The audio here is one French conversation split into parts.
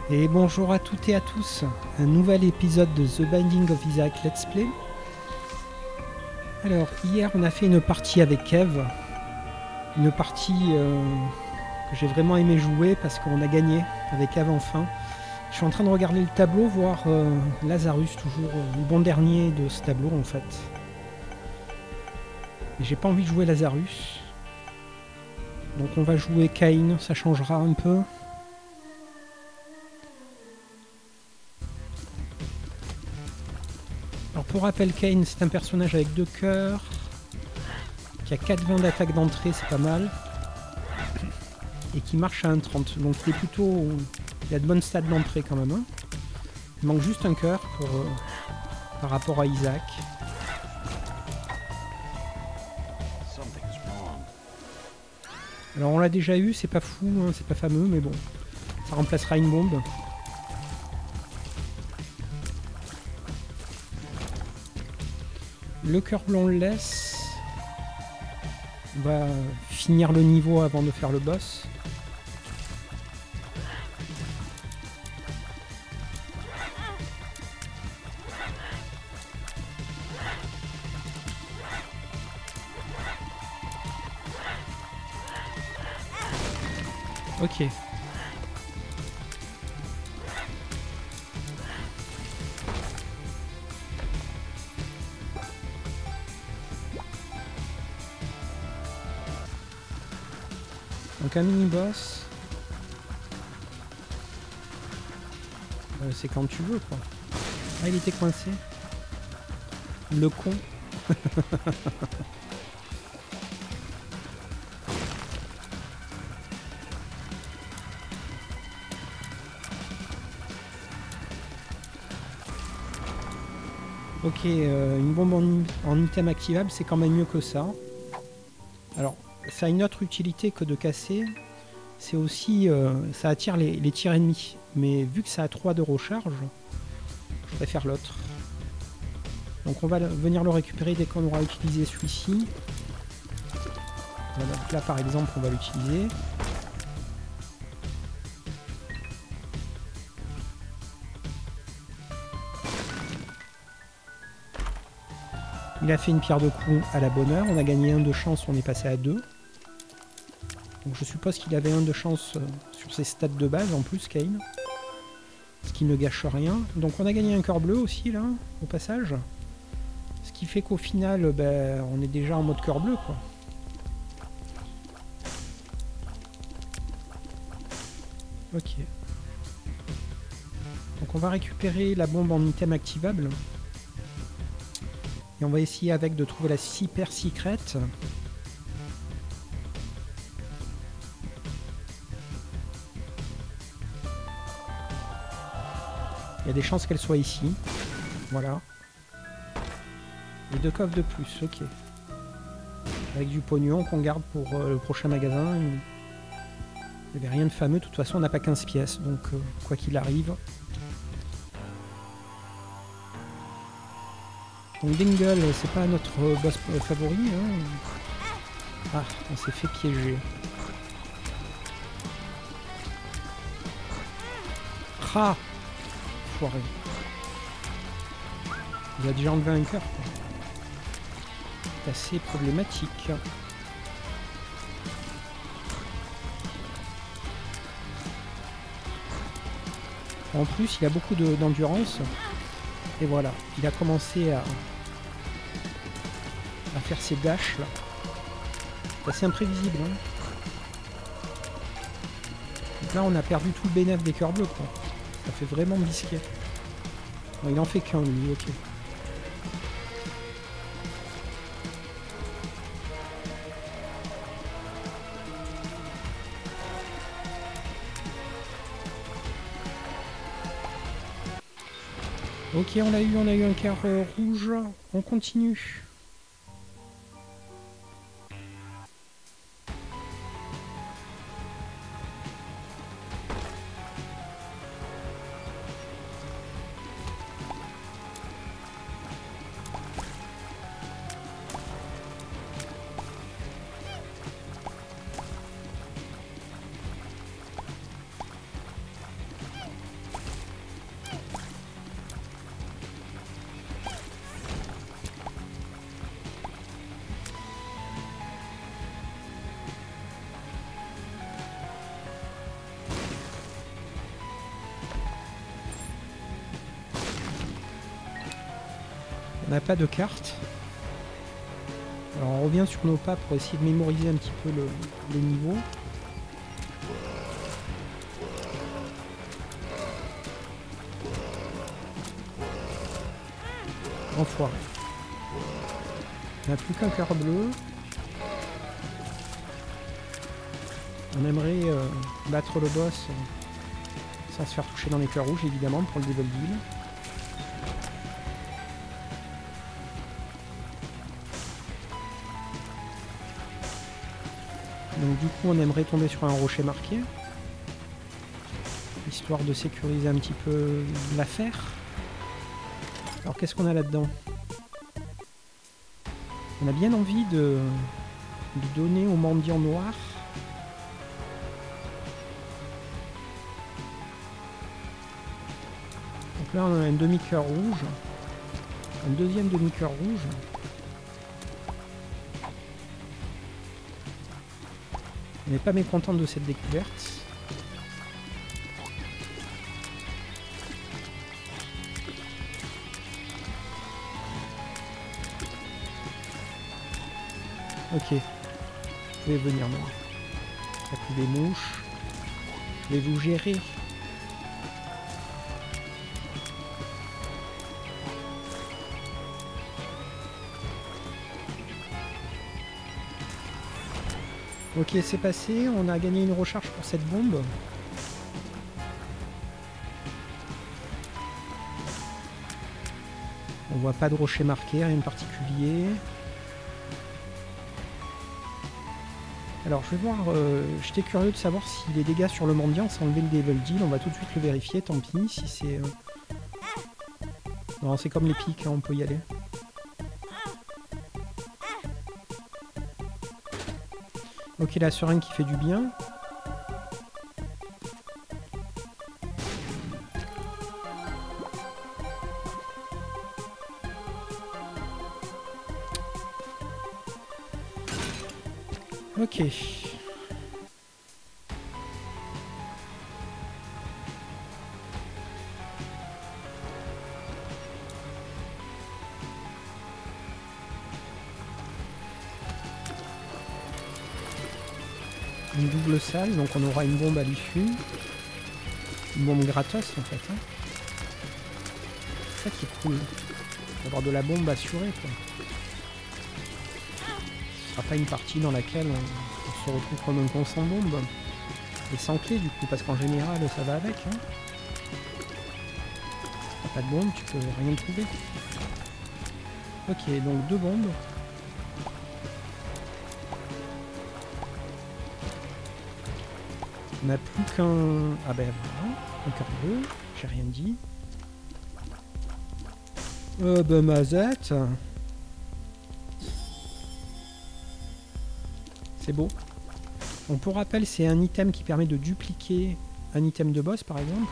Et bonjour à toutes et à tous, un nouvel épisode de The Binding of Isaac Let's Play. Alors, hier on a fait une partie avec Kev, une partie que j'ai vraiment aimé jouer parce qu'on a gagné avec Kev enfin. Je suis en train de regarder le tableau, voir Lazarus, toujours le bon dernier de ce tableau en fait. Mais j'ai pas envie de jouer Lazarus. Donc on va jouer Cain, ça changera un peu. Alors pour rappel, Cain c'est un personnage avec 2 cœurs, qui a 4,20 d'attaque d'entrée, c'est pas mal, et qui marche à 1,30. Donc il est plutôt... il a de bonnes stats d'entrée quand même. Hein. Il manque juste un cœur pour, par rapport à Isaac. Alors on l'a déjà eu, c'est pas fou, hein, c'est pas fameux, mais bon, ça remplacera une bombe. Le cœur blond on le laisse. On va finir le niveau avant de faire le boss. Ok. Donc un mini-boss. C'est quand tu veux quoi. Ah il était coincé. Le con. Ok, une bombe en item activable, c'est quand même mieux que ça. Alors, ça a une autre utilité que de casser. C'est aussi, ça attire les tirs ennemis. Mais vu que ça a 3 de recharge, je préfère l'autre. Donc on va venir le récupérer dès qu'on aura utilisé celui-ci. Voilà, donc là par exemple, on va l'utiliser. Il a fait une pierre de coups à la bonne heure. On a gagné 1 de chance, on est passé à 2. Donc je suppose qu'il avait 1 de chance sur ses stats de base en plus, Cain. Ce qui ne gâche rien. Donc on a gagné un cœur bleu aussi là, au passage. Ce qui fait qu'au final, ben, on est déjà en mode cœur bleu quoi. Ok. Donc on va récupérer la bombe en item activable. Et on va essayer avec de trouver la super secrète. Il y a des chances qu'elle soit ici. Voilà. Et 2 coffres de plus, ok. Avec du pognon qu'on garde pour le prochain magasin. Il n'y avait rien de fameux, de toute façon on n'a pas 15 pièces, donc quoi qu'il arrive. Donc Dingle, c'est pas notre boss favori. Hein. Ah, on s'est fait piéger. Ah, foiré. Il a déjà enlevé un cœur. C'est assez problématique. En plus, il a beaucoup d'endurance. Et voilà, il a commencé à faire ses dashs là. C'est assez imprévisible. Hein. Donc là, on a perdu tout le bénéfice des cœurs bleus. Quoi. Ça fait vraiment bisquet. Bon, il en fait qu'un lui, ok. Ok, on a eu un cœur rouge. On continue. On n'a pas de carte. Alors on revient sur nos pas pour essayer de mémoriser un petit peu les niveaux. Enfoiré. On n'a plus qu'un cœur bleu. On aimerait battre le boss sans se faire toucher dans les cœurs rouges, évidemment, pour le Devil Deal. Donc du coup, on aimerait tomber sur un rocher marqué, histoire de sécuriser un petit peu l'affaire. Alors qu'est-ce qu'on a là-dedans? On a bien envie de donner au mendiant noir. Donc là on a un demi-cœur rouge, un deuxième demi-cœur rouge. On n'est pas mécontent de cette découverte. Ok, vous pouvez venir moi. Il n'y a plus des mouches. Je vais vous gérer. Ok, c'est passé. On a gagné une recharge pour cette bombe. On voit pas de rocher marqué, rien de particulier. Alors je vais voir, j'étais curieux de savoir si les dégâts sur le mendiant s'enlevaient le Devil Deal. On va tout de suite le vérifier, tant pis, si c'est... Non, c'est comme les pics, hein, on peut y aller. Ok, la seringue qui fait du bien. Ok. Une double salle, donc on aura une bombe à l'issue. Une bombe gratos en fait. Hein. C'est ça qui est cool. D'avoir de la bombe assurée quoi. Ce sera pas une partie dans laquelle on se retrouve comme un con sans bombe. Et sans clé du coup, parce qu'en général ça va avec. Hein. T'as pas de bombe, tu peux rien trouver. Ok, donc 2 bombes. On n'a plus qu'un... Ah ben voilà, un cœur bleu, j'ai rien dit. Ben mazette. C'est beau. Donc pour rappel, c'est un item qui permet de dupliquer un item de boss par exemple.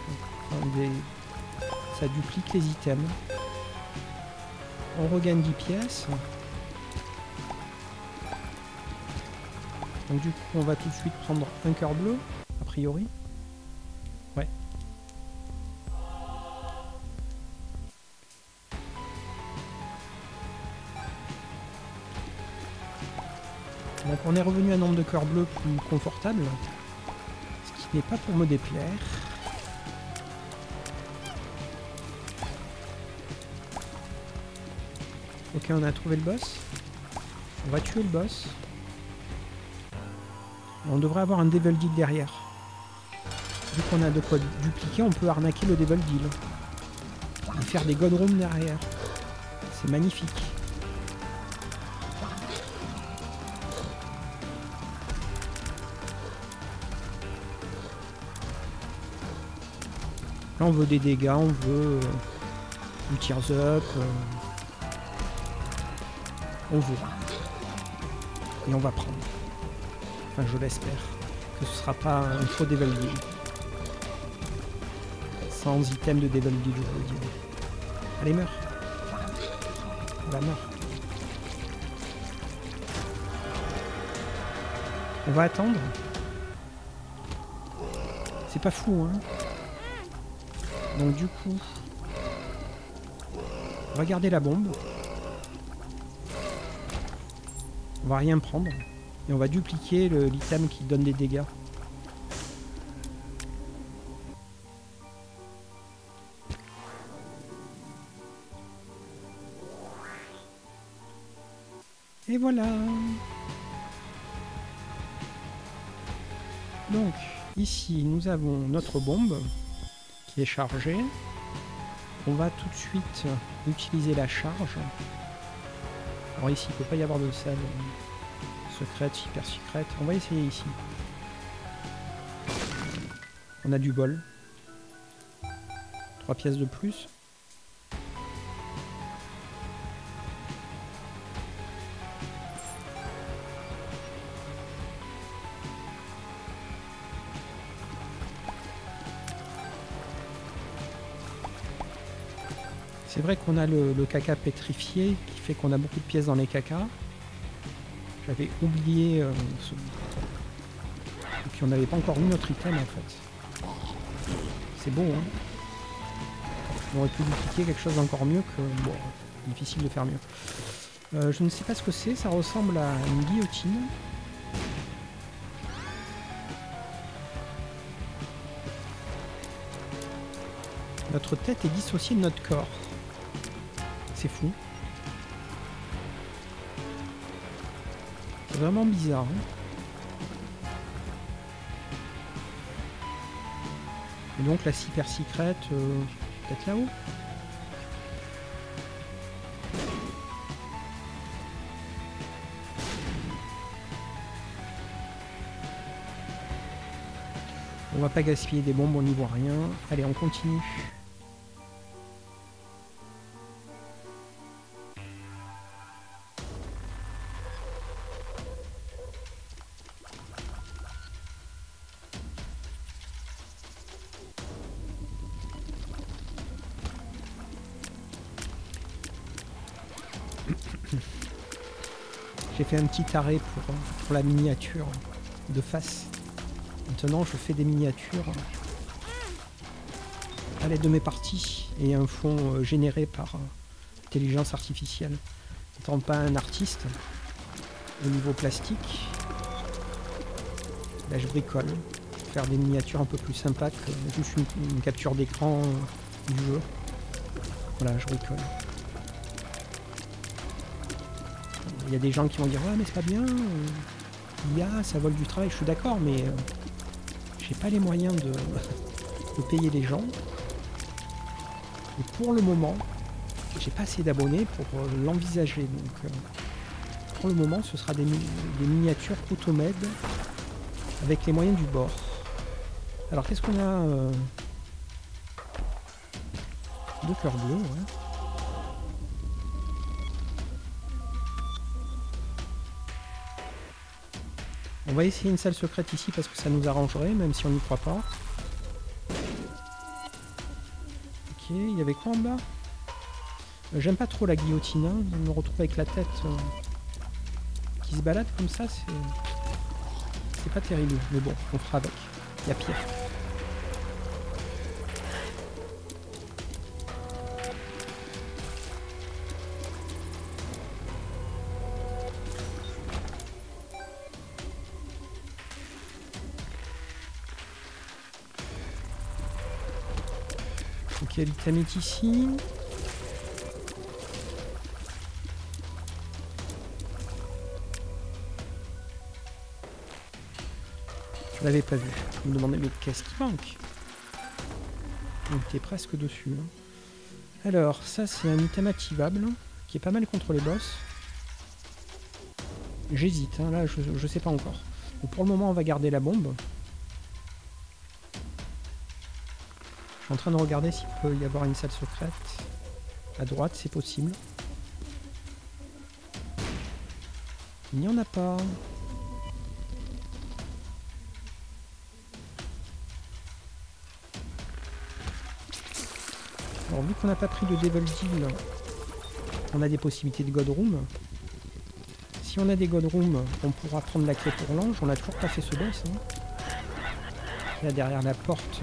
Enfin, ça duplique les items. On regagne 10 pièces. Donc du coup, on va tout de suite prendre un cœur bleu. A priori. Ouais. Donc on est revenu à un nombre de cœurs bleus plus confortable. Ce qui n'est pas pour me déplaire. Ok, on a trouvé le boss. On va tuer le boss. On devrait avoir un Devil Deal derrière. Vu qu'on a de quoi dupliquer, on peut arnaquer le Devil Deal. Et faire des God Rooms derrière. C'est magnifique. Là on veut des dégâts, on veut du tears up. On veut. Et on va prendre. Enfin je l'espère. Que ce sera pas un faux Devil Deal. Sans item de Devil Deal, je veux dire. Allez, meurs. Voilà, meurs. On va attendre. C'est pas fou, hein. Donc du coup, on va garder la bombe. On va rien prendre. Et on va dupliquer l'item qui donne des dégâts. Et voilà. Donc, ici, nous avons notre bombe qui est chargée. On va tout de suite utiliser la charge. Alors ici, il ne peut pas y avoir de salle secrète, hyper secrète. On va essayer ici. On a du bol. 3 pièces de plus. C'est vrai qu'on a le caca pétrifié qui fait qu'on a beaucoup de pièces dans les cacas. J'avais oublié ce... Et puis on n'avait pas encore eu notre item en fait. C'est beau hein. On aurait pu dupliquer quelque chose d'encore mieux que... Bon, difficile de faire mieux. Je ne sais pas ce que c'est, ça ressemble à une guillotine. Notre tête est dissociée de notre corps. C'est fou. C'est vraiment bizarre. Hein. Et donc la super secrète, peut-être là-haut. On va pas gaspiller des bombes, on n'y voit rien. Allez, on continue. J'ai fait un petit arrêt pour la miniature de face. Maintenant, je fais des miniatures à l'aide de mes parties et un fond généré par intelligence artificielle. N'étant pas un artiste au niveau plastique, là je bricole pour faire des miniatures un peu plus sympas que juste une capture d'écran du jeu. Voilà, je bricole. Il y a des gens qui vont dire ouais mais c'est pas bien, l'IA ça vole du travail, je suis d'accord mais j'ai pas les moyens de payer les gens. Et pour le moment, j'ai pas assez d'abonnés pour l'envisager. Donc pour le moment ce sera des miniatures automède avec les moyens du bord. Alors qu'est-ce qu'on a 2 cœurs bleus, ouais. On va essayer une salle secrète ici parce que ça nous arrangerait, même si on n'y croit pas. Ok, il y avait quoi en bas? J'aime pas trop la guillotine, hein. Je me retrouve avec la tête qui se balade comme ça, c'est pas terrible. Mais bon, on fera avec. Il y a pire. Ok, l'item est ici. Je l'avais pas vu. Je me demandais mais qu'est-ce qui manque? On était presque dessus. Hein. Alors, ça c'est un item activable qui est pas mal contre les boss. J'hésite, hein, là je sais pas encore. Donc, pour le moment on va garder la bombe. Je suis en train de regarder s'il peut y avoir une salle secrète. À droite, c'est possible. Il n'y en a pas. Alors vu qu'on n'a pas pris de Devil Deal, on a des possibilités de God Room. Si on a des God Room, on pourra prendre la clé pour l'ange. On n'a toujours pas fait ce boss. Hein. Là derrière la porte.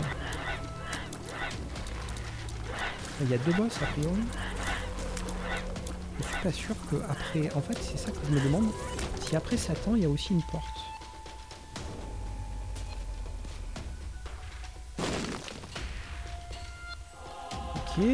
Il y a 2 boss a priori. Je suis pas sûr que après. En fait, c'est ça que je me demande. Si après Satan, il y a aussi une porte. Ok.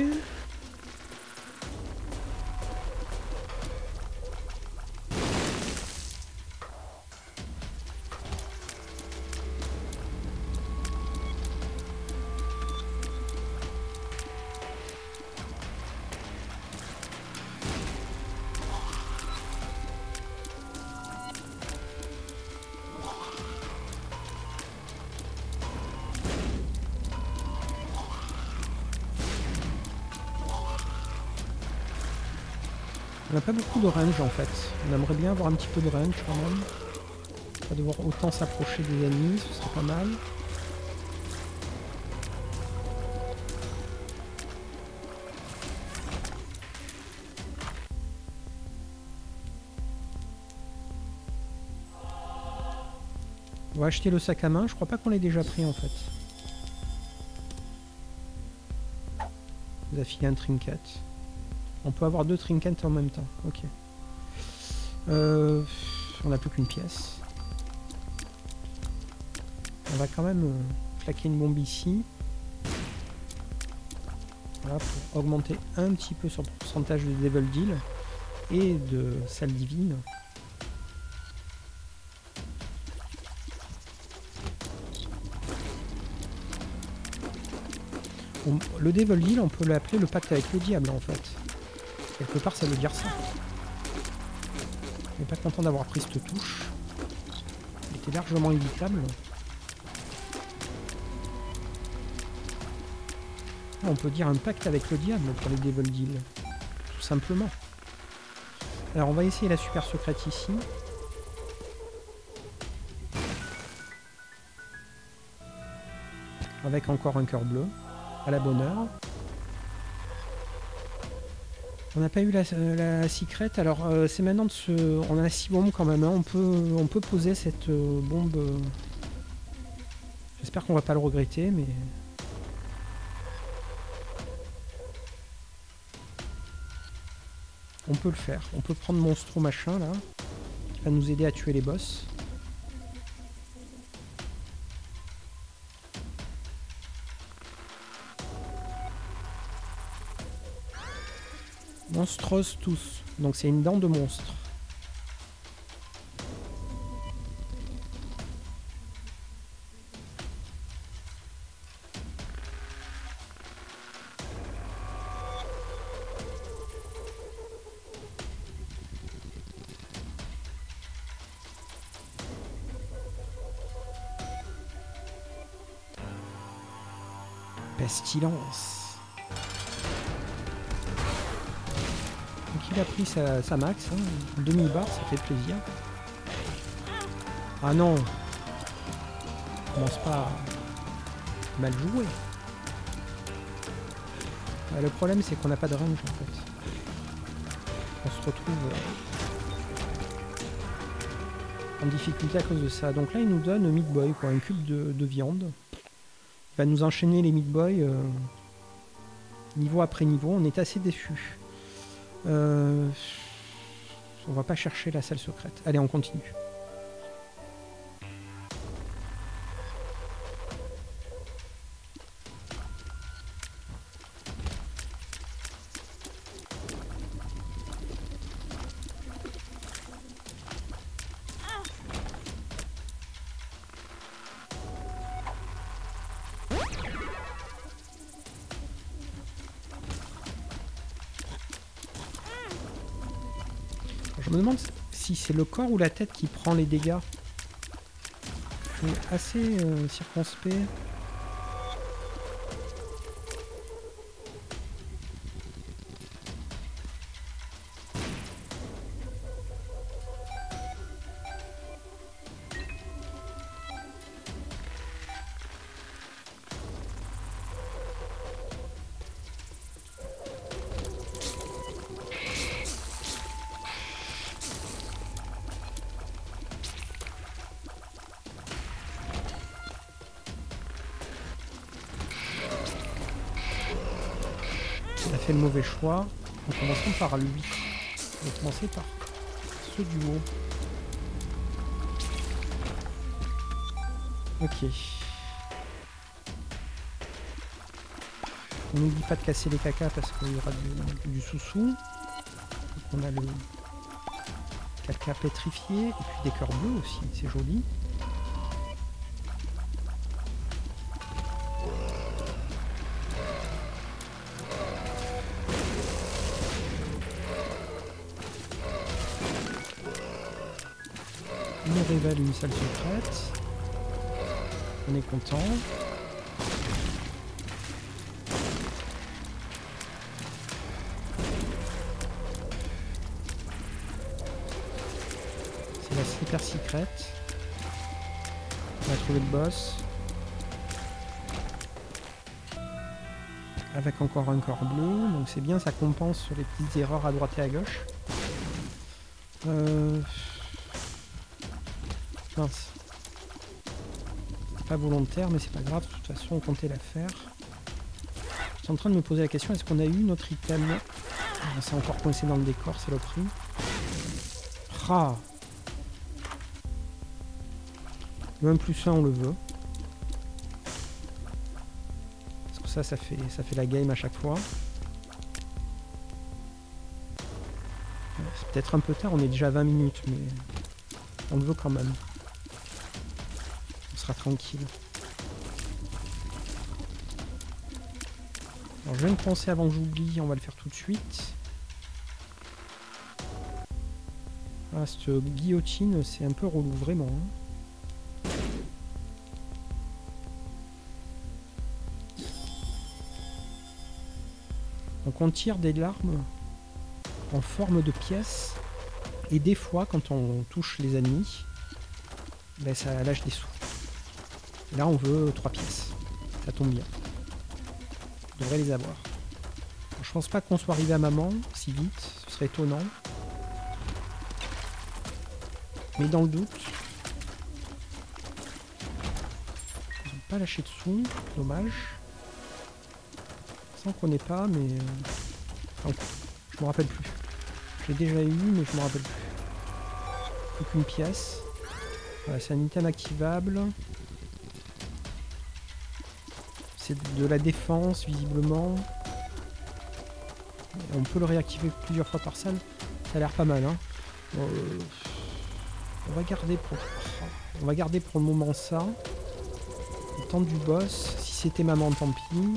On n'a pas beaucoup de range en fait. On aimerait bien avoir un petit peu de range quand même. Pas devoir autant s'approcher des ennemis, ce serait pas mal. On va acheter le sac à main. Je crois pas qu'on l'ait déjà pris en fait. Vous a filé un trinket. On peut avoir 2 trinkets en même temps. Ok. On n'a plus qu'une pièce. On va quand même claquer une bombe ici. Voilà, pour augmenter un petit peu son pourcentage de Devil Deal et de salle divine. Le Devil Deal, on peut l'appeler le pacte avec le diable en fait. Quelque part, ça veut dire ça. Je suis pas content d'avoir pris cette touche. Elle était largement évitable. On peut dire un pacte avec le diable pour les Devil Deal. Tout simplement. Alors, on va essayer la super secrète ici. Avec encore un cœur bleu. À la bonne heure. On n'a pas eu la secrète, alors c'est maintenant de se... On a 6 bombes quand même, hein. On peut poser cette bombe... J'espère qu'on va pas le regretter, mais... On peut le faire. On peut prendre Monstro machin, là. Qui va nous aider à tuer les boss. Monstros tous. Donc c'est une dent de monstre. Pestilence. Donc il a pris sa max, hein. Demi-barre, ça fait plaisir. Ah non, on commence pas à mal jouer. Le problème c'est qu'on n'a pas de range en fait. On se retrouve en difficulté à cause de ça. Donc là il nous donne un Meat Boy, quoi, un cube de viande. Il va nous enchaîner les Meat Boy niveau après niveau. On est assez déçus. On va pas chercher la salle secrète. Allez, on continue. Je me demande si c'est le corps ou la tête qui prend les dégâts. Je suis assez circonspect. On a fait le mauvais choix. Donc commençons par lui. On va commencer par ceux du haut. Ok. On n'oublie pas de casser les cacas parce qu'il y aura du sous-sous. Donc on a le caca pétrifié et puis des cœurs bleus aussi, c'est joli. On révèle une salle secrète. On est content. C'est la super secrète. On a trouvé le boss. Avec encore un corps bleu. Donc c'est bien, ça compense sur les petites erreurs à droite et à gauche. Mince. Pas volontaire, mais c'est pas grave, de toute façon on comptait la faire. Je suis en train de me poser la question, est-ce qu'on a eu notre item? Ah, c'est encore coincé dans le décor, saloperie. Ah. Le 1+1 on le veut. Parce que ça fait la game à chaque fois. C'est peut-être un peu tard, on est déjà à 20 minutes, mais on le veut quand même. Tranquille. Alors je viens de penser avant que j'oublie, on va le faire tout de suite. Ah, cette guillotine, c'est un peu relou, vraiment. Donc on tire des larmes en forme de pièces et des fois quand on touche les ennemis, ben, ça lâche des sous. Là on veut 3 pièces, ça tombe bien. On devrait les avoir. Alors, je pense pas qu'on soit arrivé à maman si vite, ce serait étonnant. Mais dans le doute, ils n'ont pas lâché de sous, dommage. Sans qu'on n'ait pas, mais enfin, je me rappelle plus. J'ai déjà eu, mais je me rappelle plus. Plus qu'une pièce. Voilà, c'est un item activable. C'est de la défense, visiblement. On peut le réactiver plusieurs fois par salle. Ça a l'air pas mal, hein. On va garder pour le moment ça. Le temps du boss. Si c'était maman, tant pis.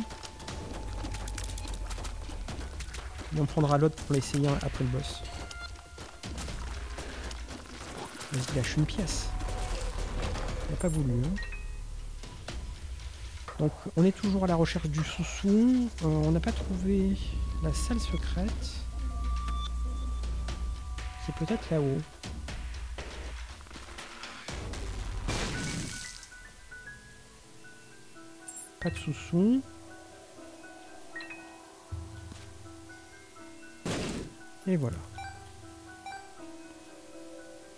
Et on prendra l'autre pour l'essayer après le boss. Vas-y, lâche une pièce. Il n'a pas voulu, hein. Donc on est toujours à la recherche du sous-sous. On n'a pas trouvé la salle secrète. C'est peut-être là-haut. Pas de sous-sous. Et voilà.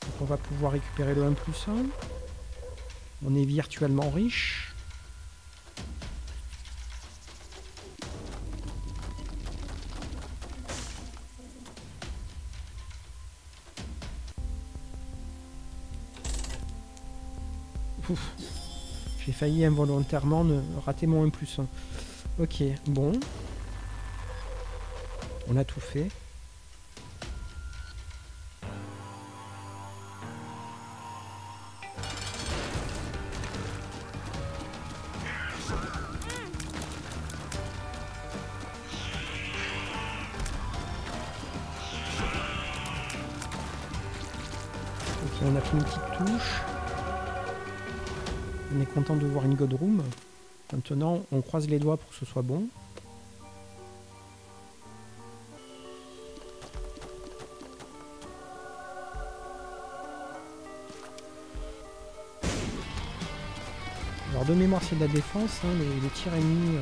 Donc on va pouvoir récupérer le 1+1. On est virtuellement riche. J'ai failli involontairement rater mon 1+1. Ok, bon. On a tout fait. Ok, on a fait une petite touche. On est content de voir une God Room. Maintenant, on croise les doigts pour que ce soit bon. Alors de mémoire, c'est de la défense. Hein, les tirs ennemis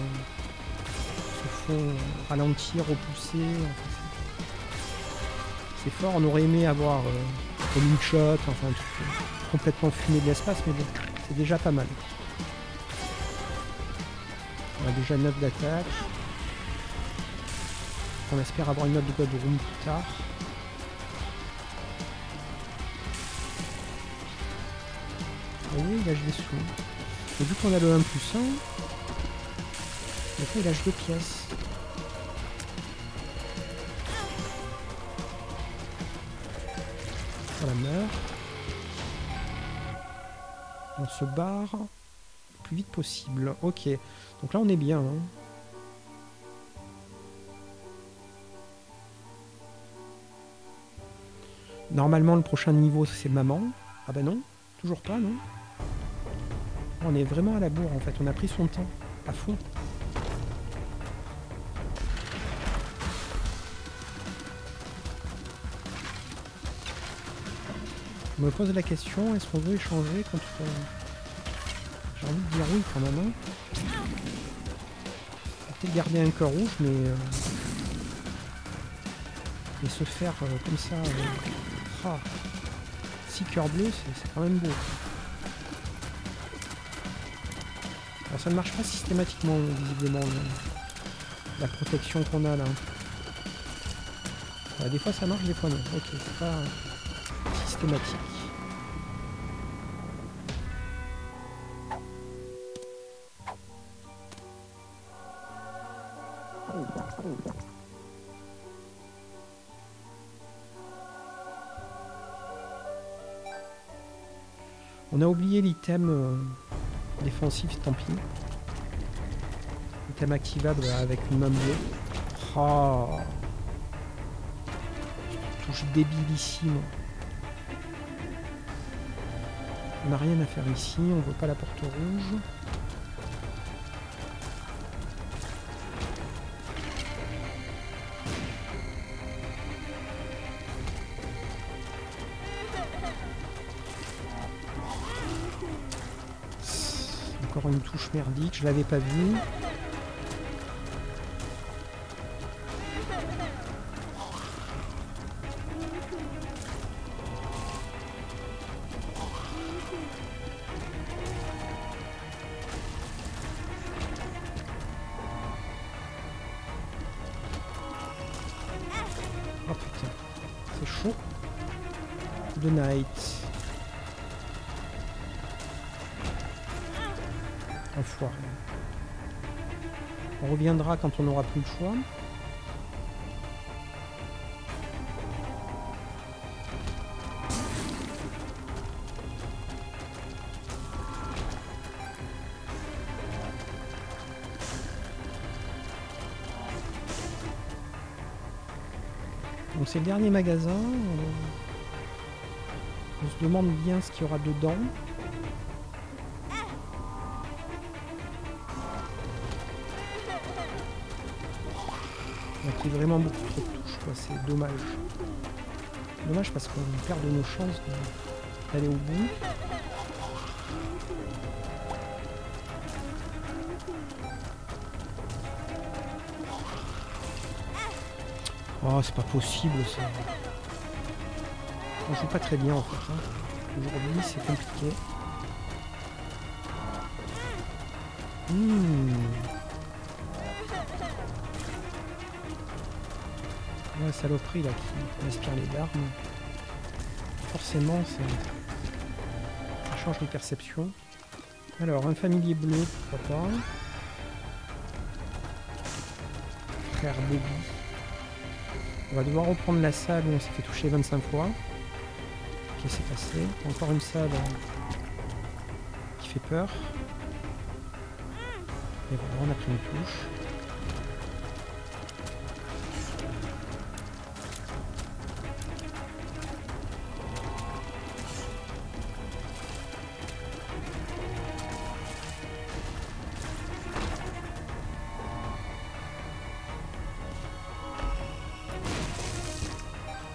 se font ralentir, repousser. Enfin, c'est fort. On aurait aimé avoir un Linkshot, enfin un truc complètement fumé de l'espace, mais bon. C'est déjà pas mal. On a déjà 9 d'attaque. On espère avoir une autre God Room plus tard. Vous voyez, il lâche des sous. Et vu qu'on a le 1+1, des fois il lâche 2 pièces. Voilà, meurt. On se barre le plus vite possible. Ok. Donc là on est bien. Hein. Normalement le prochain niveau c'est maman. Ah bah non, toujours pas non. On est vraiment à la bourre en fait, on a pris son temps, à fond. Je me pose la question, est-ce qu'on veut échanger contre... J'ai envie de dire oui quand même. Hein. Peut-être garder un cœur rouge, mais se faire comme ça... 6 cœurs bleus, c'est quand même beau. Alors ça ne marche pas systématiquement, visiblement, la protection qu'on a là. Des fois ça marche, des fois non. Ok, c'est pas systématique. On a oublié l'item défensif, tant pis. Item activable avec une main bleue. Oh. Touche débilissime. On n'a rien à faire ici, on veut pas la porte rouge. Encore une touche merdique, je l'avais pas vue. Oh putain, c'est chaud. The Night. Enfoiré. On reviendra quand on n'aura plus le choix. Donc c'est le dernier magasin. On se demande bien ce qu'il y aura dedans. Il y a vraiment beaucoup trop de touches, quoi. C'est dommage. Dommage parce qu'on perd de nos chances d'aller au bout. Oh, c'est pas possible ça. On joue pas très bien en fait. Hein. Aujourd'hui, c'est compliqué. La saloperie là qui inspire les larmes. Forcément, ça change les perceptions. Alors, un familier bleu, pourquoi pas. Frère Bobby. On va devoir reprendre la salle où on s'est fait toucher 25 fois. Ok, c'est passé. Encore une salle qui fait peur. Et voilà, on a pris une touche.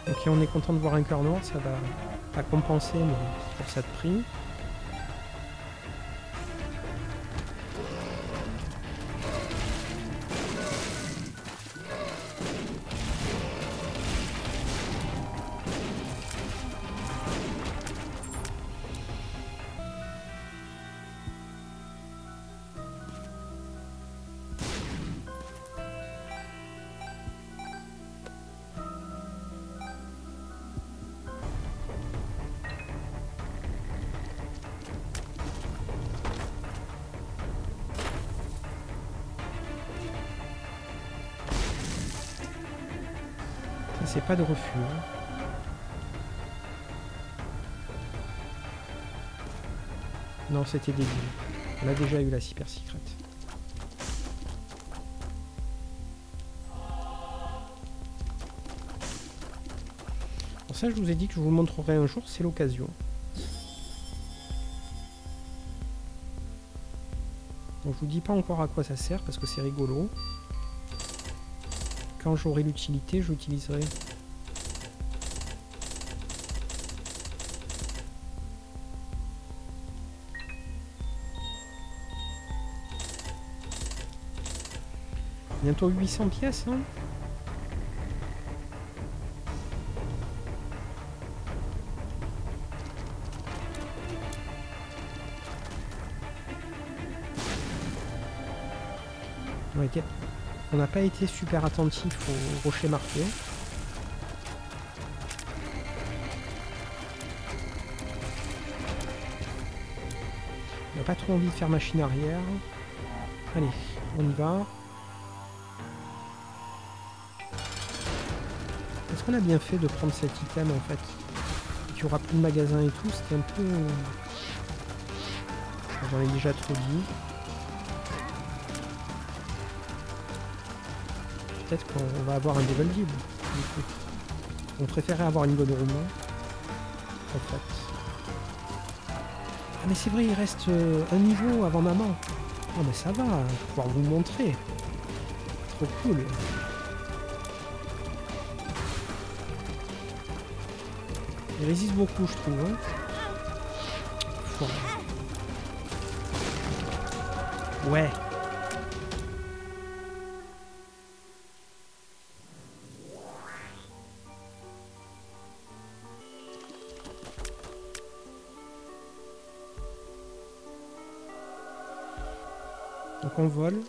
Ok, on est content de voir un cœur noir, ça va pas compenser, mais pour ça de prix. Ça, c'est pas de refus. Hein. Non, c'était débile. On a déjà eu la super secret. Alors ça, je vous ai dit que je vous le montrerai un jour, c'est l'occasion. Donc je vous dis pas encore à quoi ça sert parce que c'est rigolo. Quand j'aurai l'utilité, je l'utiliserai. Bientôt 800 pièces, hein. On n'a pas été super attentif au rocher marqué. On n'a pas trop envie de faire machine arrière. Allez, on y va. Est-ce qu'on a bien fait de prendre cet item en fait? Il y aura plus de magasins et tout, c'était un peu... J'en ai déjà trop dit. Peut-être qu'on va avoir un level libre. On préférait avoir une bonne roue, en fait. Ah mais c'est vrai, il reste un niveau avant maman. Oh mais ça va, je vais pouvoir vous montrer. Trop cool. Il résiste beaucoup, je trouve. Hein. Ouais. Donc on vole.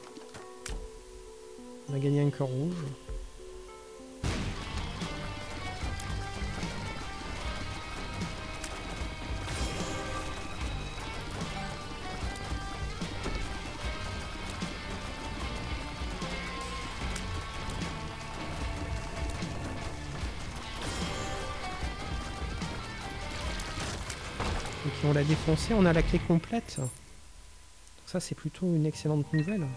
On a gagné un cœur rouge. Ok, on l'a défoncé, on a la clé complète. Ça, c'est plutôt une excellente nouvelle.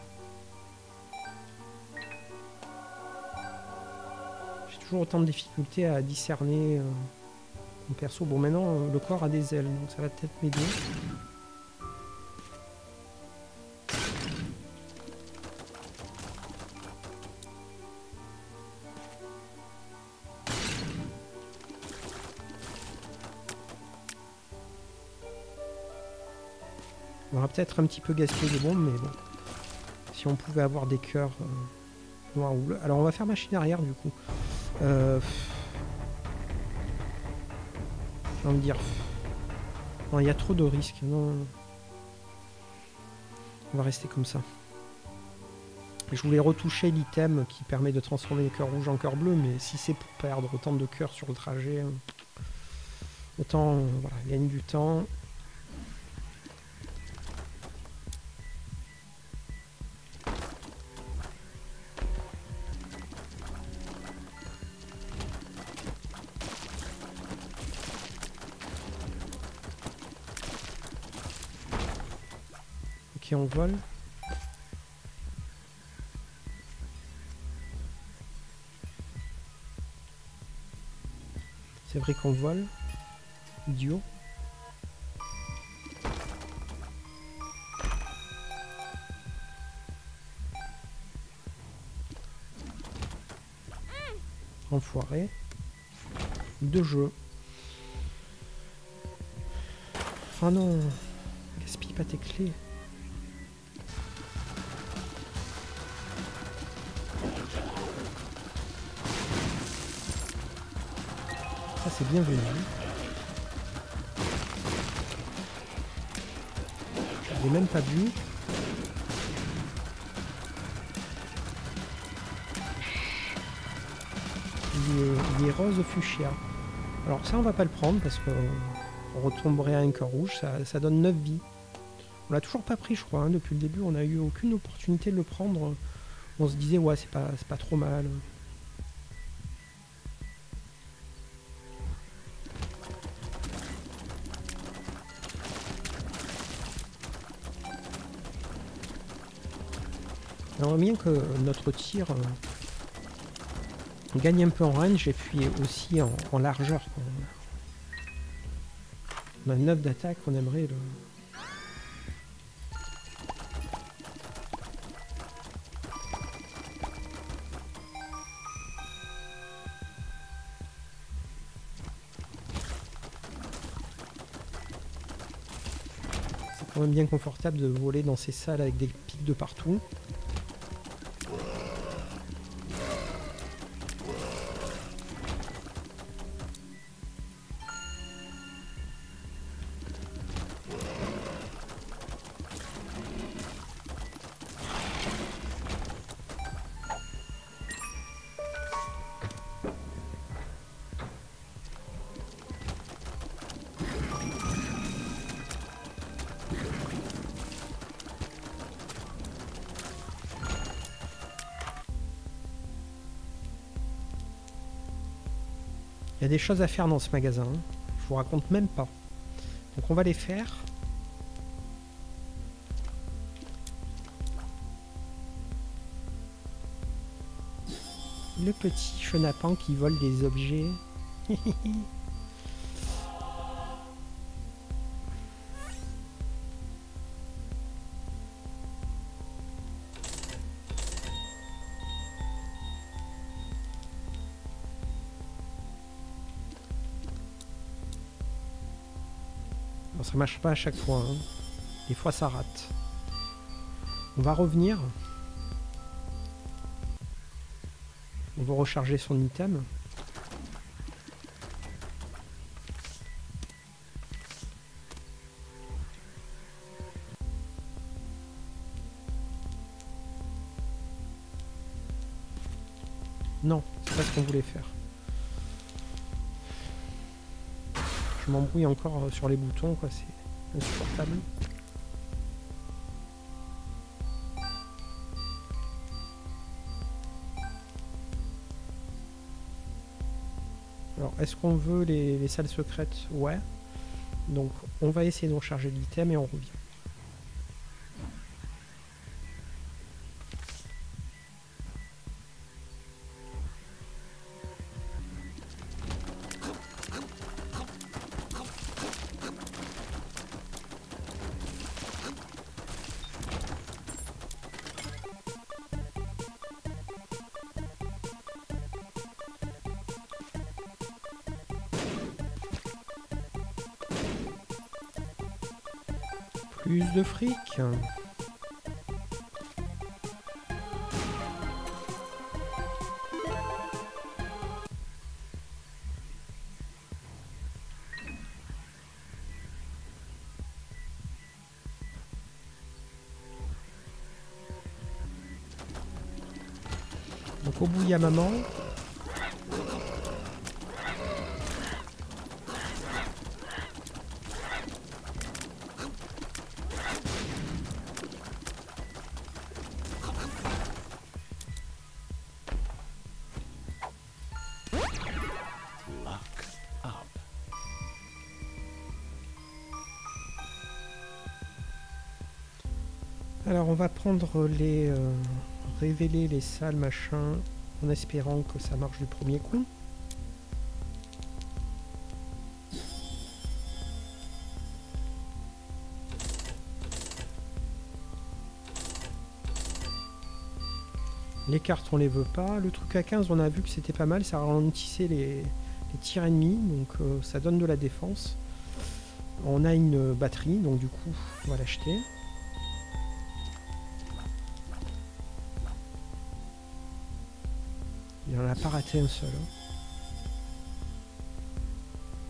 J'ai toujours autant de difficultés à discerner mon perso. Bon, maintenant, le corps a des ailes, donc ça va peut-être m'aider. On aura peut-être un petit peu gaspillé des bombes, mais bon. Si on pouvait avoir des cœurs noirs ou bleus. Alors on va faire machine arrière du coup. J'ai envie de dire... Non, il y a trop de risques. Non. On va rester comme ça. Je voulais retoucher l'item qui permet de transformer les cœurs rouges en cœurs bleus, mais si c'est pour perdre autant de cœurs sur le trajet, autant voilà, gagner du temps. Ok, on vole. C'est vrai qu'on vole. Idiot. Enfoiré. Deux jeux. Oh non. Gaspille pas tes clés. Ça c'est bienvenu. Je l'ai même pas vu. Il est rose fuchsia. Alors ça on va pas le prendre parce qu'on retomberait à un cœur rouge, ça donne 9 vies. On l'a toujours pas pris je crois, hein. Depuis le début on a eu aucune opportunité de le prendre. On se disait ouais c'est pas trop mal. J'aimerais bien que notre tir gagne un peu en range et puis aussi en largeur. On a 9 d'attaque, on aimerait le... C'est quand même bien confortable de voler dans ces salles avec des pics de partout. Il y a des choses à faire dans ce magasin, hein. Je vous raconte même pas. Donc on va les faire. Le petit chenapan qui vole des objets. Alors, ça marche pas à chaque fois, hein. Des fois ça rate. On va revenir. On va recharger son item. Non, c'est pas ce qu'on voulait faire. Je m'embrouille encore sur les boutons, quoi, c'est insupportable. Alors, est-ce qu'on veut les salles secrètes? Ouais. Donc, on va essayer de recharger l'item et on revient. Plus de fric. Donc au bout il y a maman. Alors on va prendre les... révéler les salles machin en espérant que ça marche du premier coup. Les cartes on les veut pas. Le truc à 15 on a vu que c'était pas mal, ça ralentissait les tirs ennemis, donc ça donne de la défense. On a une batterie, donc du coup on va l'acheter. Il n'en a pas raté un seul.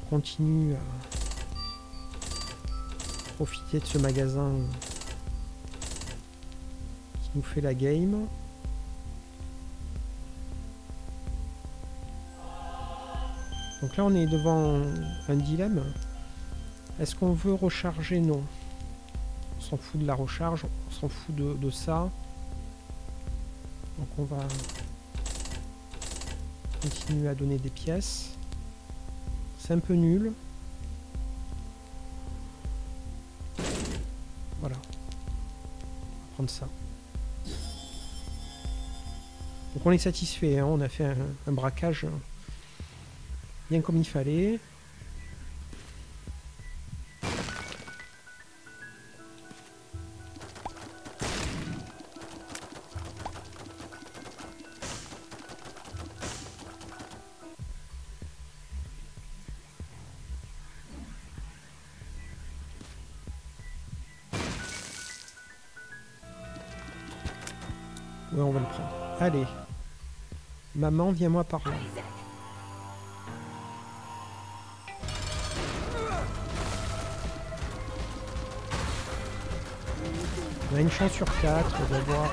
On continue à profiter de ce magasin qui nous fait la game. Donc là on est devant un dilemme. Est-ce qu'on veut recharger? Non. On s'en fout de la recharge, on s'en fout de ça. Donc on va continuer à donner des pièces. C'est un peu nul. Voilà. On va prendre ça. Donc on est satisfait, hein, on a fait un braquage bien comme il fallait. Ouais, on va le prendre. Allez. Maman, viens-moi par là. On a une chance sur 4 d'avoir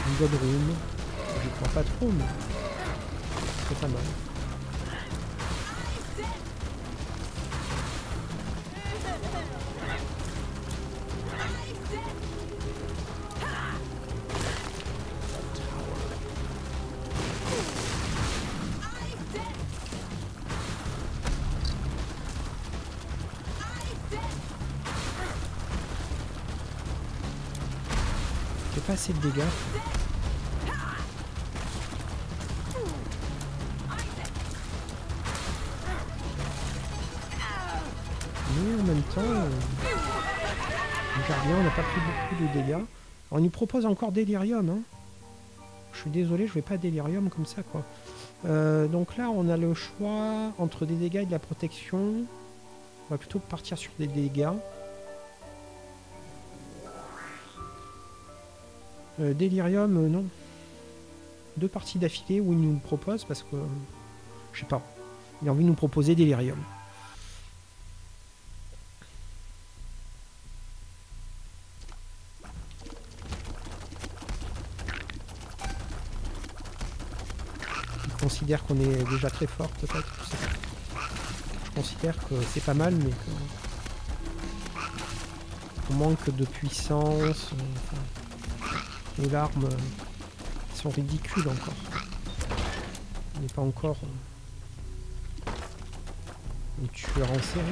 une God Room. Je crois pas trop, mais c'est pas mal. Pas assez de dégâts. Mais en même temps, le gardien n'a pas pris beaucoup de dégâts. Alors il nous propose encore Délirium. Hein. Je suis désolé, je vais pas Délirium comme ça quoi. Donc là on a le choix entre des dégâts et de la protection. On va plutôt partir sur des dégâts. Délirium, non. 2 parties d'affilée où il nous propose parce que je sais pas. Il a envie de nous proposer Délirium. Il considère qu'on est déjà très fort peut-être. Je considère que c'est pas mal mais qu'on manque de puissance. Les larmes sont ridicules encore. Il n'est pas encore un tueur en série.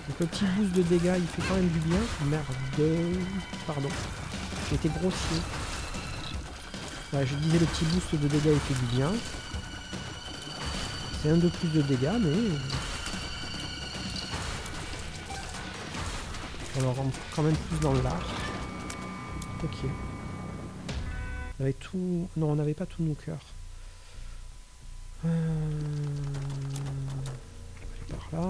Donc le petit boost de dégâts, il fait quand même du bien. Merde. Pardon. J'ai été grossier. Ouais, je disais le petit boost de dégâts, il fait du bien. C'est un de plus de dégâts, mais... on en rentre quand même plus dans l'art. Ok. On avait tout... Non, on n'avait pas tous nos cœurs. On va aller par là.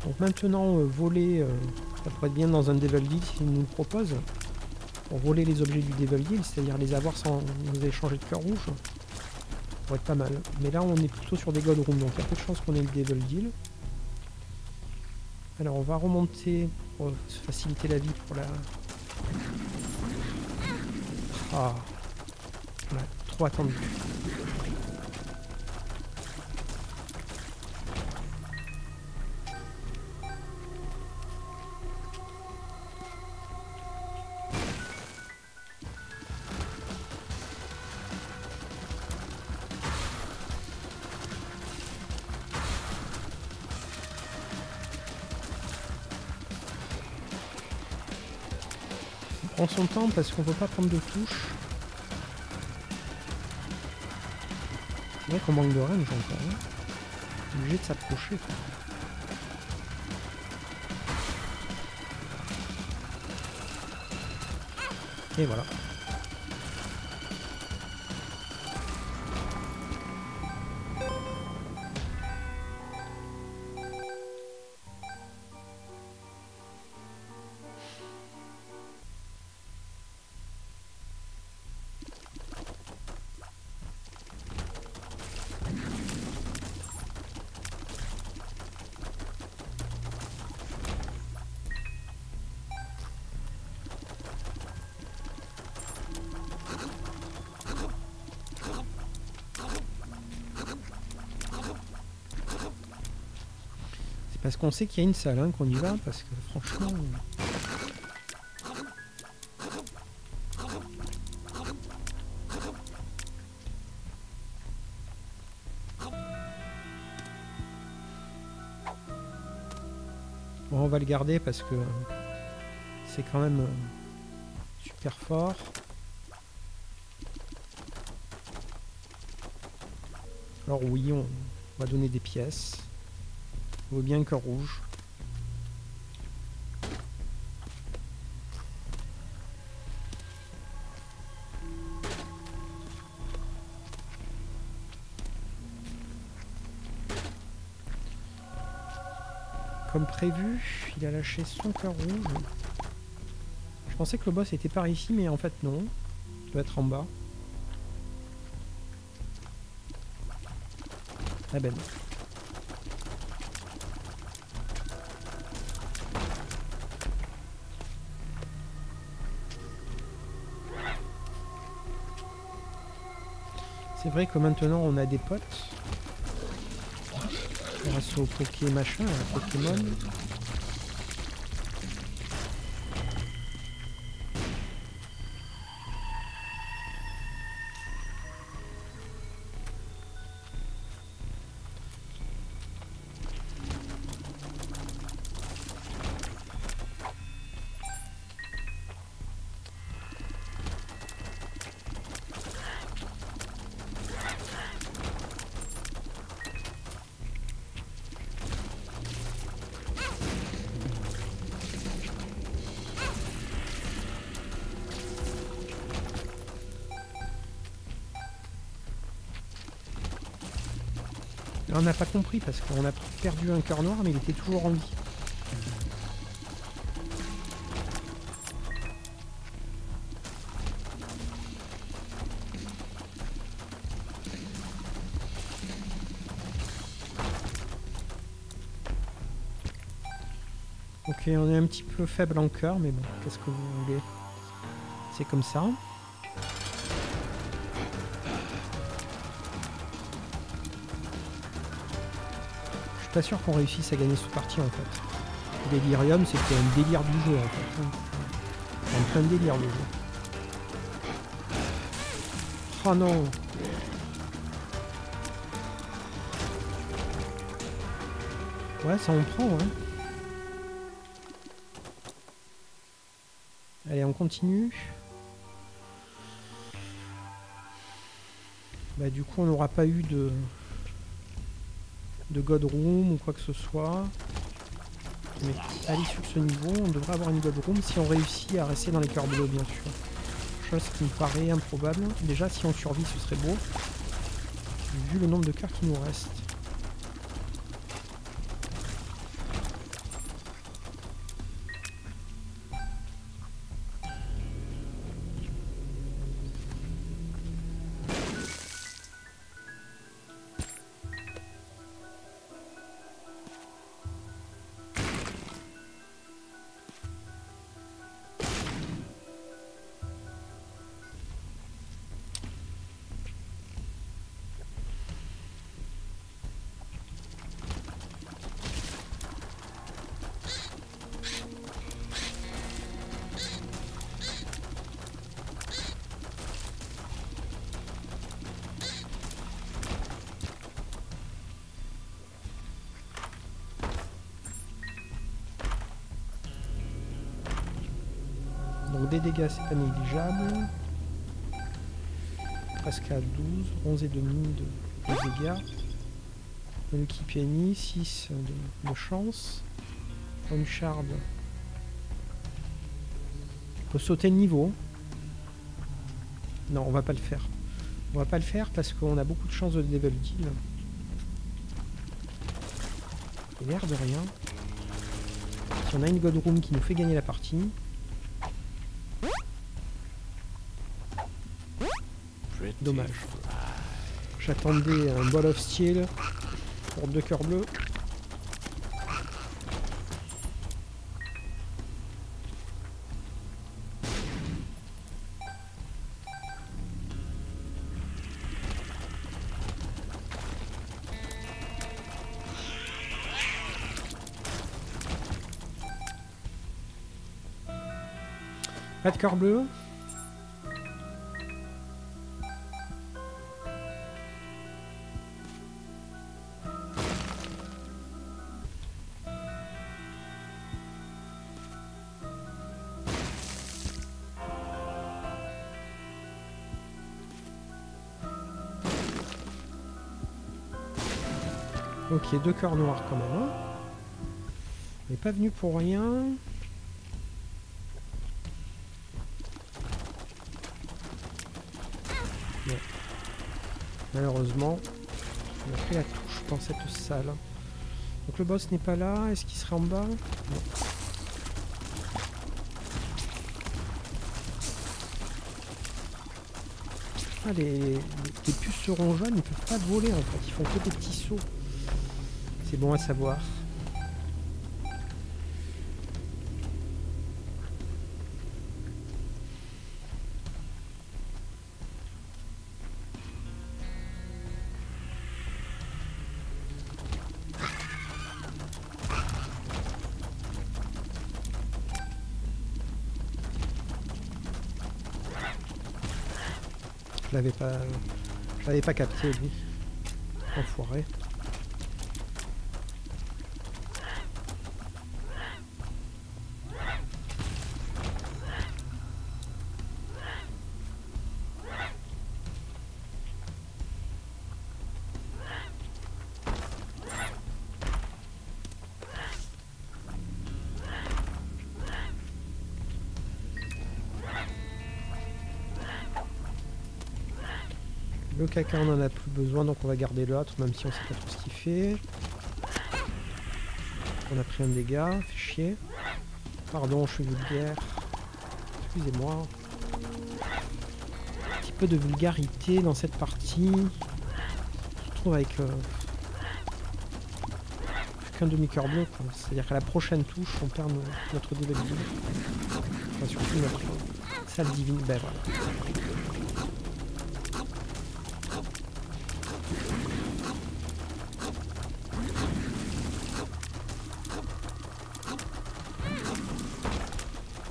Donc maintenant, voler, ça pourrait être bien dans un Devil Deal s'il nous le propose. Pour voler les objets du Devil Deal, c'est-à-dire les avoir sans nous échanger de cœur rouge. Ça pourrait être pas mal. Mais là, on est plutôt sur des God Rooms, donc il y a peu de chances qu'on ait le Devil Deal. Alors, on va remonter pour se faciliter la vie pour la... Ah, ouais, trop attendu. On prend son temps parce qu'on ne peut pas prendre de touche. C'est vrai qu'on manque de range encore. Hein. On est obligé de s'approcher. Et voilà. Parce qu'on sait qu'il y a une salle, hein, qu'on y va, parce que franchement... Bon, on va le garder parce que c'est quand même super fort. Alors oui, on va donner des pièces. On veut bien un cœur rouge. Comme prévu, il a lâché son cœur rouge. Je pensais que le boss était par ici, mais en fait non. Il doit être en bas. Ah ben non. C'est vrai que maintenant on a des potes. Grâce au Poké machin, à Pokémon. On n'a pas compris parce qu'on a perdu un cœur noir mais il était toujours en vie. Ok, on est un petit peu faible en cœur mais bon, qu'est-ce que vous voulez? C'est comme ça. Pas sûr qu'on réussisse à gagner cette partie en fait. Delirium, c'était un délire du jeu en fait. Un plein de délire le jeu. Oh non. Ouais, ça on prend, ouais. Allez, on continue. Bah du coup on n'aura pas eu de God Room ou quoi que ce soit. Mais à l'issue de ce niveau, on devrait avoir une God Room si on réussit à rester dans les cœurs bleus, bien sûr. Chose qui me paraît improbable. Déjà, si on survit, ce serait beau. Vu le nombre de cœurs qui nous reste. Donc des dégâts, c'est pas négligeable. Presque à 12, 11 et demi de dégâts. Lucky Penny, 6 de chance. Une shard. On peut sauter le niveau. Non, on va pas le faire. On va pas le faire parce qu'on a beaucoup de chances de level kill. Et l'air de rien. Si on a une God Room qui nous fait gagner la partie. Dommage. J'attendais un Ball of Steel pour 2 cœurs bleus. Pas de cœur bleu. Ok, 2 cœurs noirs quand même. Hein. On n'est pas venu pour rien. Ouais. Malheureusement, on a pris la touche dans cette salle. Donc le boss n'est pas là. Est-ce qu'il serait en bas? Non. Ah, les pucerons jaunes, ils peuvent pas voler en fait. Ils font que des petits sauts. C'est bon à savoir. Je l'avais pas capté lui. Enfoiré. Le caca, on en a plus besoin, donc on va garder l'autre, même si on sait pas trop ce qu'il fait. On a pris un dégât, fait chier. Pardon, je suis vulgaire. Excusez-moi. Un petit peu de vulgarité dans cette partie. Je trouve avec qu'un demi-cœur bleu, c'est-à-dire qu'à la prochaine touche, on perd notre début de vie. Enfin, surtout notre salle divine. Ben voilà.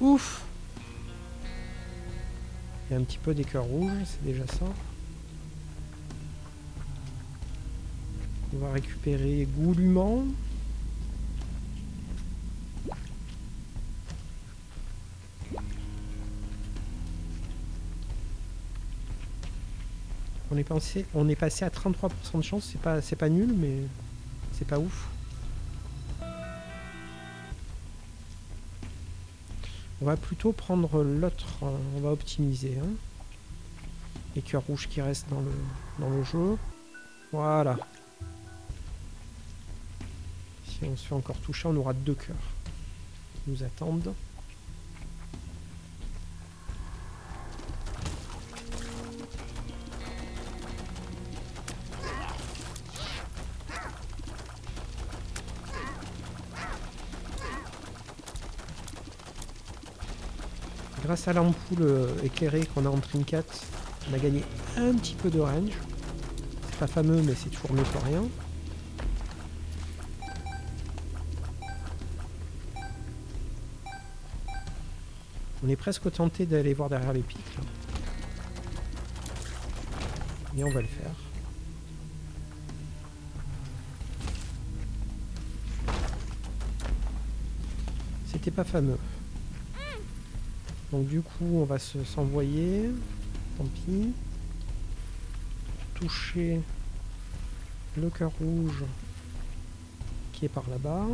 Ouf! Il y a un petit peu des cœurs rouges, c'est déjà ça. On va récupérer goulûment. On est passé à 33% de chance, c'est pas nul, mais c'est pas ouf. On va plutôt prendre l'autre, on va optimiser. Hein. Les cœurs rouges qui restent dans le jeu. Voilà. Si on se fait encore toucher, on aura 2 cœurs qui nous attendent. Grâce à l'ampoule éclairée qu'on a en trinket, on a gagné un petit peu de range. C'est pas fameux, mais c'est toujours mieux que rien. On est presque tenté d'aller voir derrière les pics. Là. Et on va le faire. C'était pas fameux. Donc du coup, on va s'envoyer. Tant pis. Toucher le cœur rouge qui est par là-bas.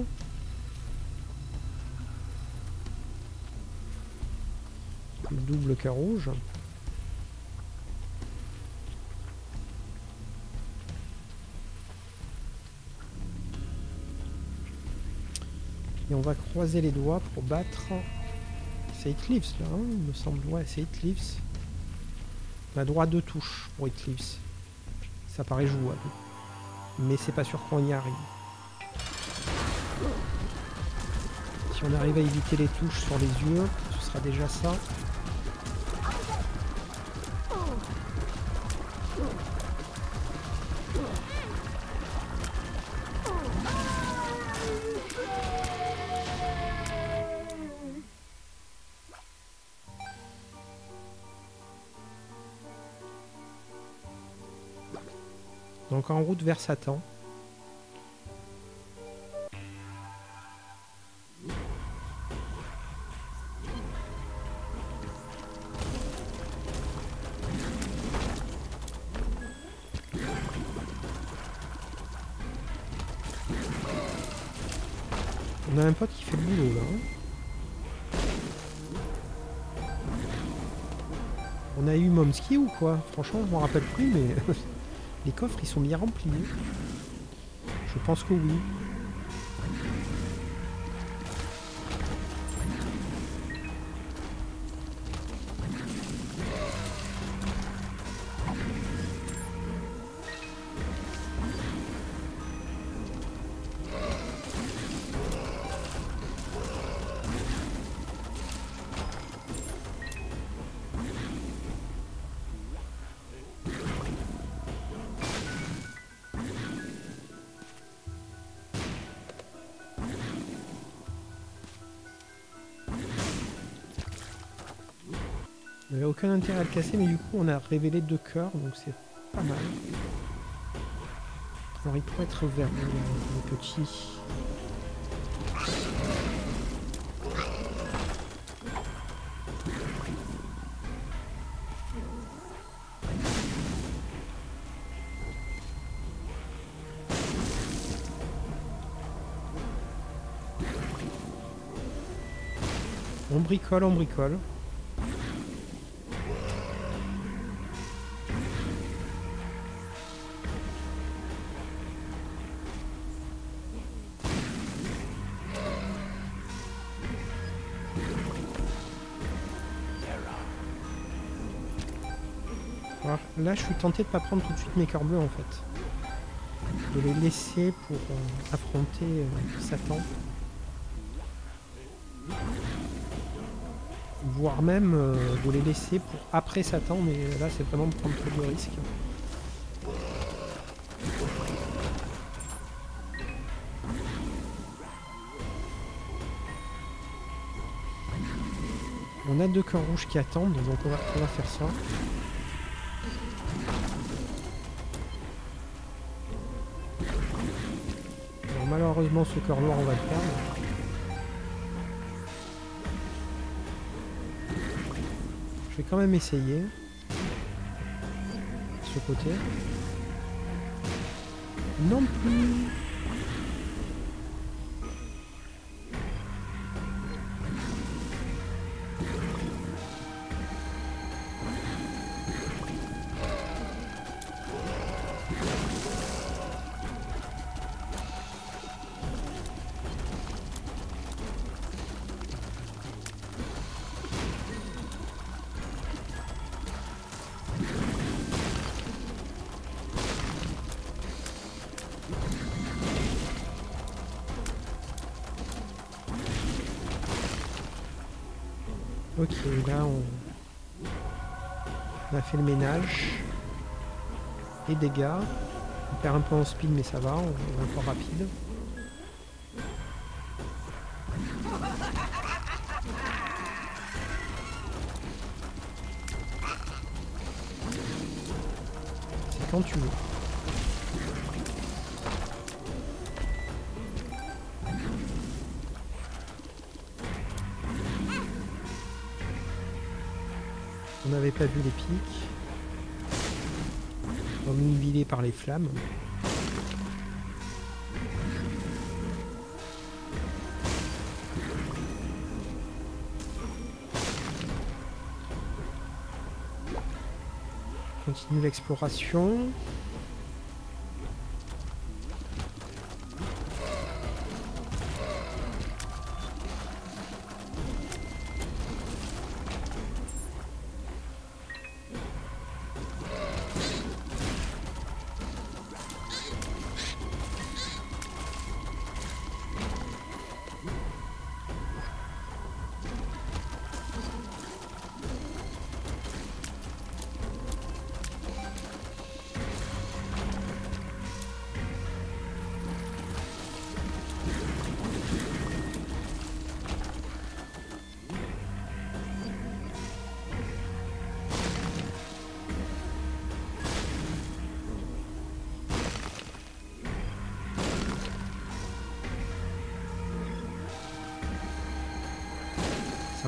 Le double cœur rouge. Et on va croiser les doigts pour battre. C'est Eclipse là, hein, il me semble. Ouais, c'est Eclipse. On a droit à 2 touches pour Eclipse. Ça paraît jouable. Mais c'est pas sûr qu'on y arrive. Si on arrive à éviter les touches sur les yeux, ce sera déjà ça. Donc en route vers Satan. On a un pote qui fait le boulot là. On a eu Momski ou quoi? Franchement, je m'en rappelle plus, mais les coffres ils sont bien remplis. Je pense que oui. Il n'y avait aucun intérêt à le casser, mais du coup on a révélé 2 cœurs, donc c'est pas mal. Alors il pourrait être vert, le petit. On bricole, on bricole. Alors, là, je suis tenté de pas prendre tout de suite mes cœurs bleus en fait. De les laisser pour affronter Satan. Voire même de les laisser pour après Satan, mais là c'est vraiment prendre trop de risques. On a 2 cœurs rouges qui attendent, donc on va faire ça. Alors, malheureusement ce cœur noir on va le perdre. Je vais quand même essayer. Ce côté. Non plus. Ok, là on a fait le ménage. Les dégâts. On perd un peu en speed mais ça va, on est encore rapide. C'est quand tu veux. On n'avait pas vu les pics. Omnibilés par les flammes. Continue l'exploration.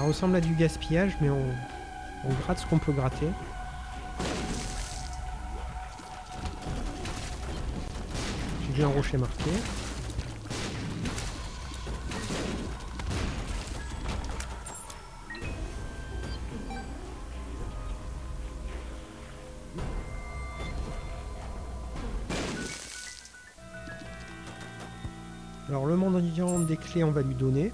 Ça ressemble à du gaspillage, mais on gratte ce qu'on peut gratter. J'ai vu un rocher marqué. Alors le mendiant des clés, on va lui donner.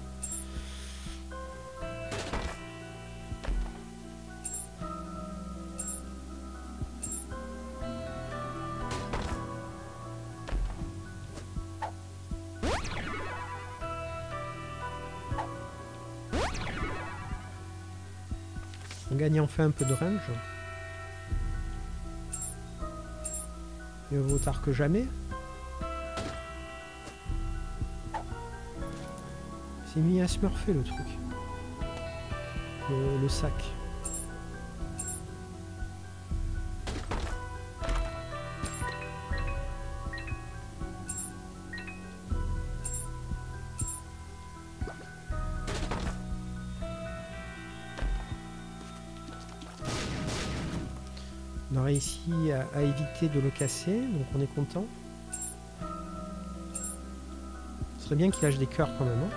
On gagne enfin un peu de range. Mieux vaut tard que jamais. C'est mis à smurfer le truc. Le sac. On a réussi à éviter de le casser, donc on est content. Ce serait bien qu'il lâche des cœurs quand même. Hein.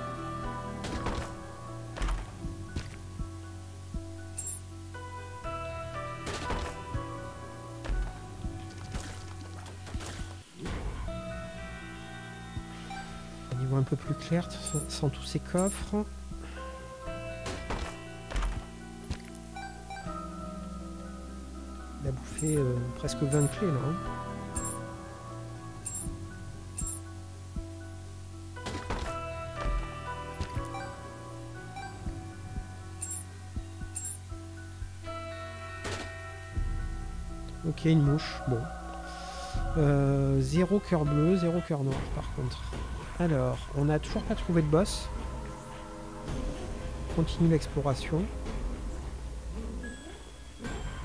Niveau un peu plus clair, sans tous ces coffres. Il a bouffé presque 20 clés là. Hein. Ok, une mouche. Bon. 0 cœur bleu, 0 cœur noir par contre. Alors, on n'a toujours pas trouvé de boss. On continue l'exploration.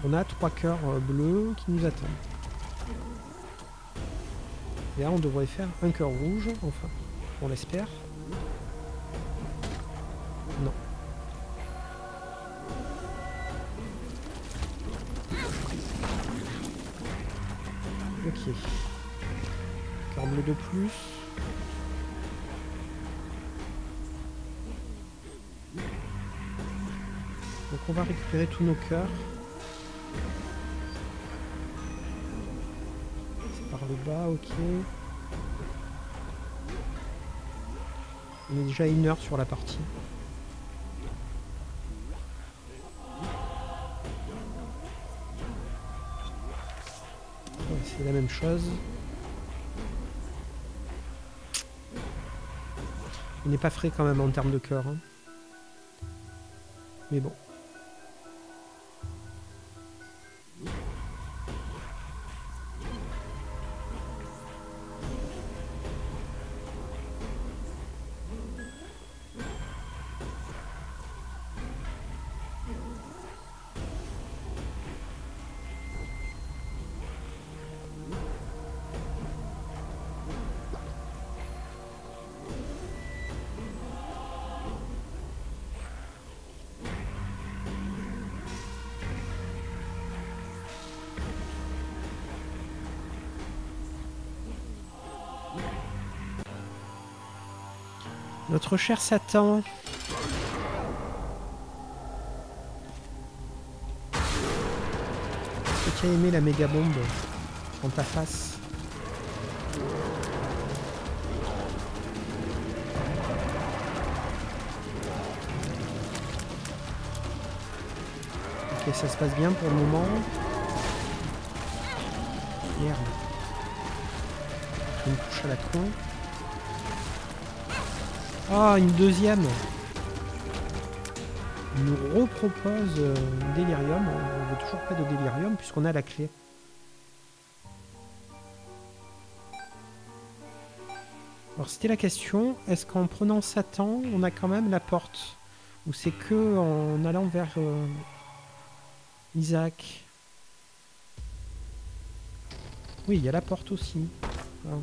On a 3 cœurs bleus qui nous attendent. Et là, on devrait faire un cœur rouge, enfin, on l'espère. Non. Ok. Cœur bleu de plus. Donc on va récupérer tous nos cœurs. C'est par le bas, ok. On est déjà 1 heure sur la partie. Ouais, c'est la même chose. On n'est pas frais quand même en termes de cœur. Hein. Mais bon. Notre cher Satan. Est-ce que tu as aimé la méga bombe en ta face? Ok, ça se passe bien pour le moment. Merde. Une couche à la con. Ah, une deuxième. Il nous repropose Délirium. On veut toujours pas de Délirium puisqu'on a la clé. Alors c'était la question, est-ce qu'en prenant Satan, on a quand même la porte? Ou c'est que en allant vers Isaac? Oui, il y a la porte aussi. Ah.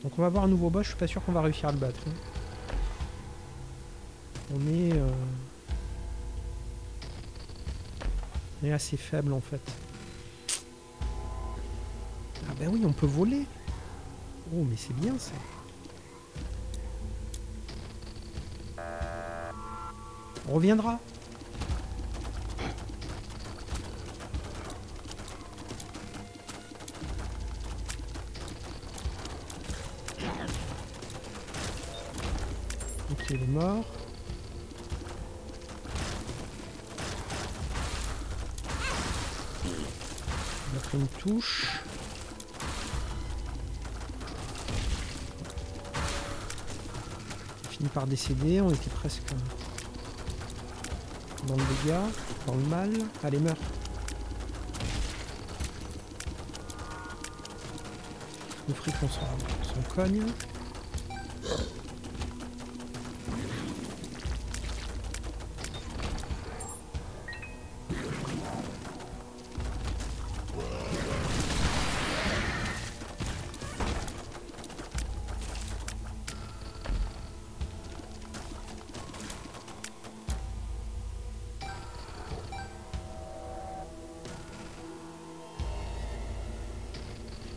Donc on va voir un nouveau boss, je suis pas sûr qu'on va réussir à le battre. Hein. On est assez faible en fait. Ah ben oui, on peut voler. Oh mais c'est bien ça. On reviendra. Ok, il est mort. On a pris une touche. On finit par décéder, on était presque dans le dégât, dans le mal. Allez, meurs. Le fric, on s'en cogne.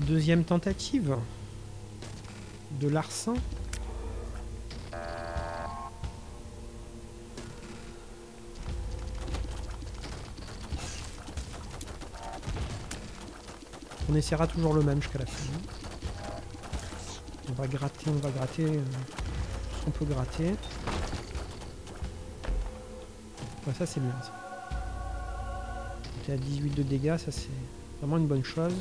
Deuxième tentative de Larsin. On essaiera toujours le même jusqu'à la fin. On va gratter ce qu'on peut gratter. Ouais, ça c'est bien ça. On est à 18 de dégâts, ça c'est vraiment une bonne chose.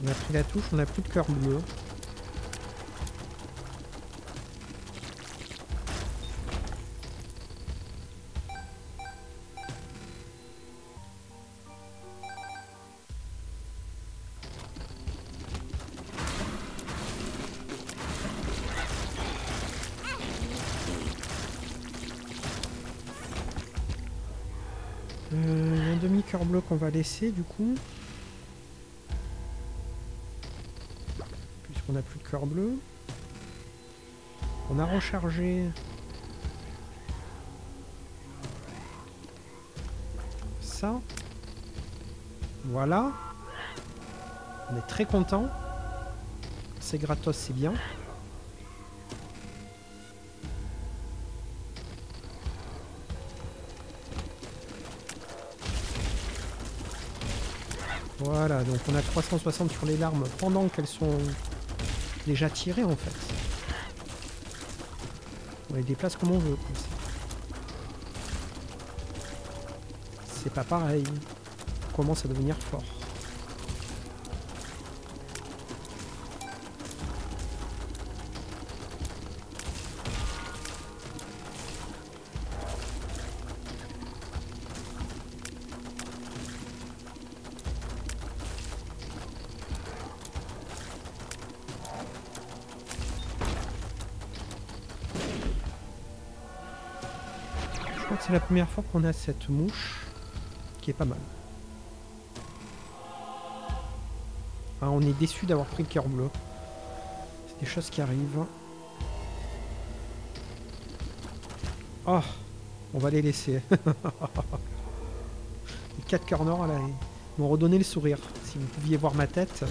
On a pris la touche, on n'a plus de cœur bleu. Il y a un demi-cœur bleu qu'on va laisser du coup. Puisqu'on n'a plus de cœur bleu. On a rechargé ça. Voilà. On est très content. C'est gratos, c'est bien. Voilà, donc on a 360 sur les larmes pendant qu'elles sont déjà tirées en fait. On les déplace comme on veut. C'est pas pareil. On commence à devenir fort. C'est la première fois qu'on a cette mouche qui est pas mal. Ah, on est déçu d'avoir pris le cœur bleu. C'est des choses qui arrivent. Oh, on va les laisser. Les 4 cœurs nord là, ils m'ont redonné le sourire. Si vous pouviez voir ma tête.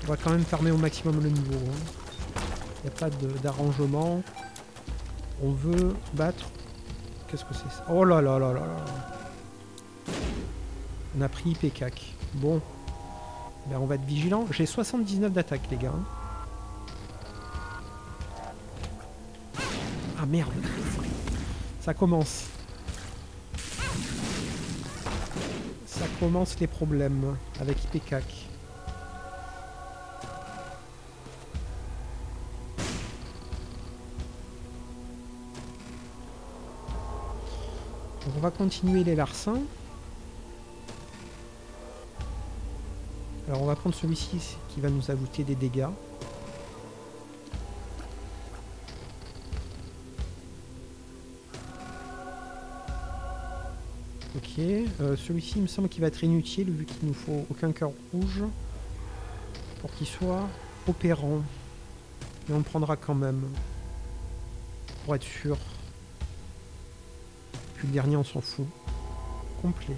On va quand même fermer au maximum le niveau. Il n'y a pas d'arrangement. On veut battre. Qu'est-ce que c'est ça? Oh là là là là là. On a pris IPCAC. Bon. Ben on va être vigilant. J'ai 79 d'attaque les gars. Ah merde. Ça commence. Ça commence les problèmes avec IPCAC. Donc on va continuer les larcins. Alors on va prendre celui-ci qui va nous ajouter des dégâts. Ok, celui-ci il me semble qu'il va être inutile vu qu'il nous faut aucun cœur rouge pour qu'il soit opérant. Mais on le prendra quand même pour être sûr. Puis le dernier on s'en fout. Complet.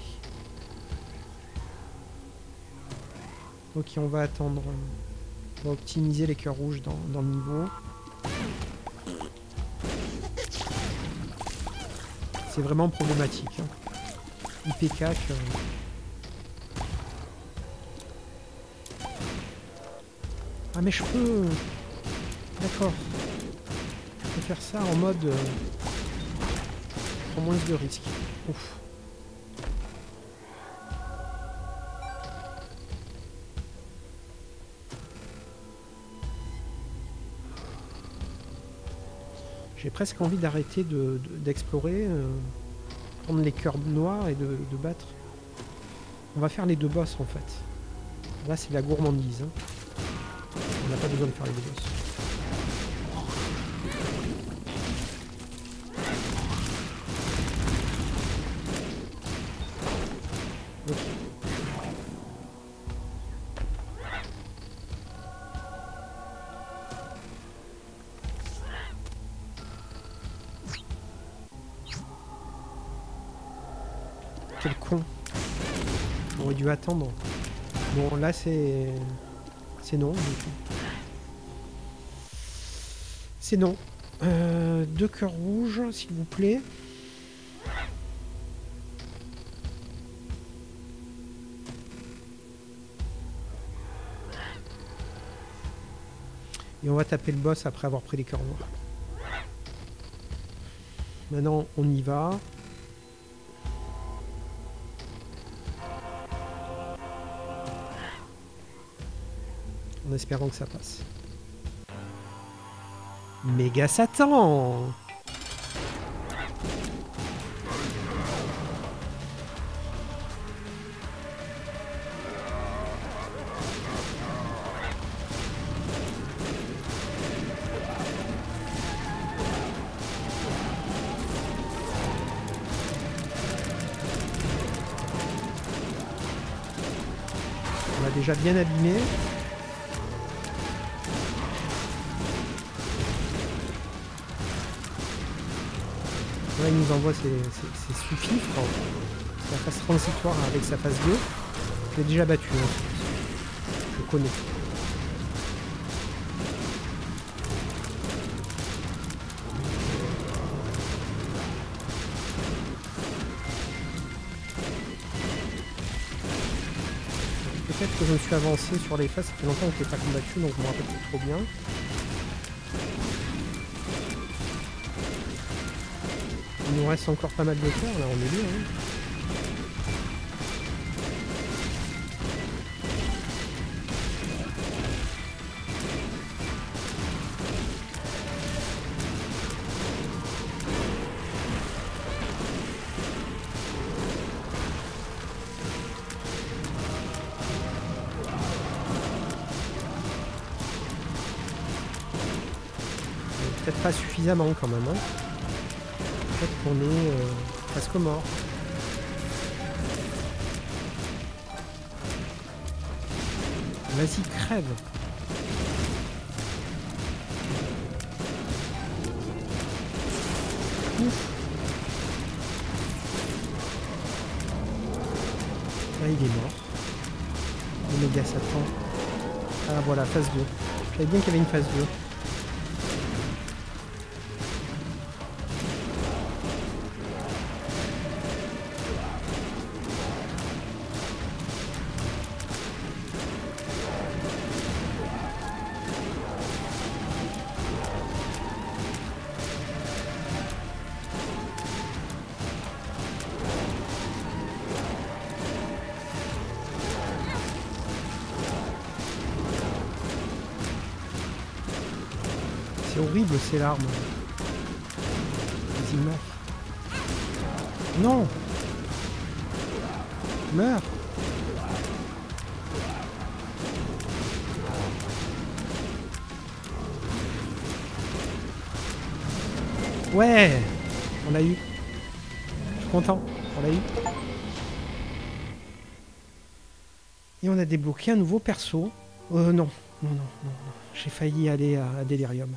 Ok, on va attendre. On va optimiser les cœurs rouges dans le niveau. C'est vraiment problématique. Hein. IPK. Ah mais je peux... D'accord. Je peux faire ça en mode... Prends moins de risques. Ouf. J'ai presque envie d'arrêter d'explorer, prendre les cœurs noirs et de battre. On va faire les deux boss en fait. Là c'est la gourmandise. Hein. On n'a pas besoin de faire les deux boss. Ok. Quel con. On aurait dû attendre. Bon, là, c'est non. C'est non. Deux cœurs rouges, s'il vous plaît. Et on va taper le boss après avoir pris les cœurs noirs. Maintenant, on y va. En espérant que ça passe. Méga Satan! On l'a déjà bien abîmé. Là, il nous envoie ses sous-fifres. La phase transitoire avec sa phase 2. Je l'ai déjà battu. Hein. Je connais. Peut-être que je me suis avancé sur les phases. Ça fait longtemps que je n'ai pas combattu, donc je me rappelle plus trop bien. Il nous reste encore pas mal de cœurs, là on est bien. Hein. Peut-être pas suffisamment quand même. Hein. Peut-être qu'on est presque mort. Vas-y, crève. Ouf. Là, il est mort. Le méga Satan. Ah voilà, phase 2. Je savais bien qu'il y avait une phase 2. C'est horrible ces larmes. Vas-y, meurs. Non. Meurs. Ouais. On l'a eu. Je suis content. On l'a eu. Et on a débloqué un nouveau perso. Non. Non. J'ai failli aller à Delirium.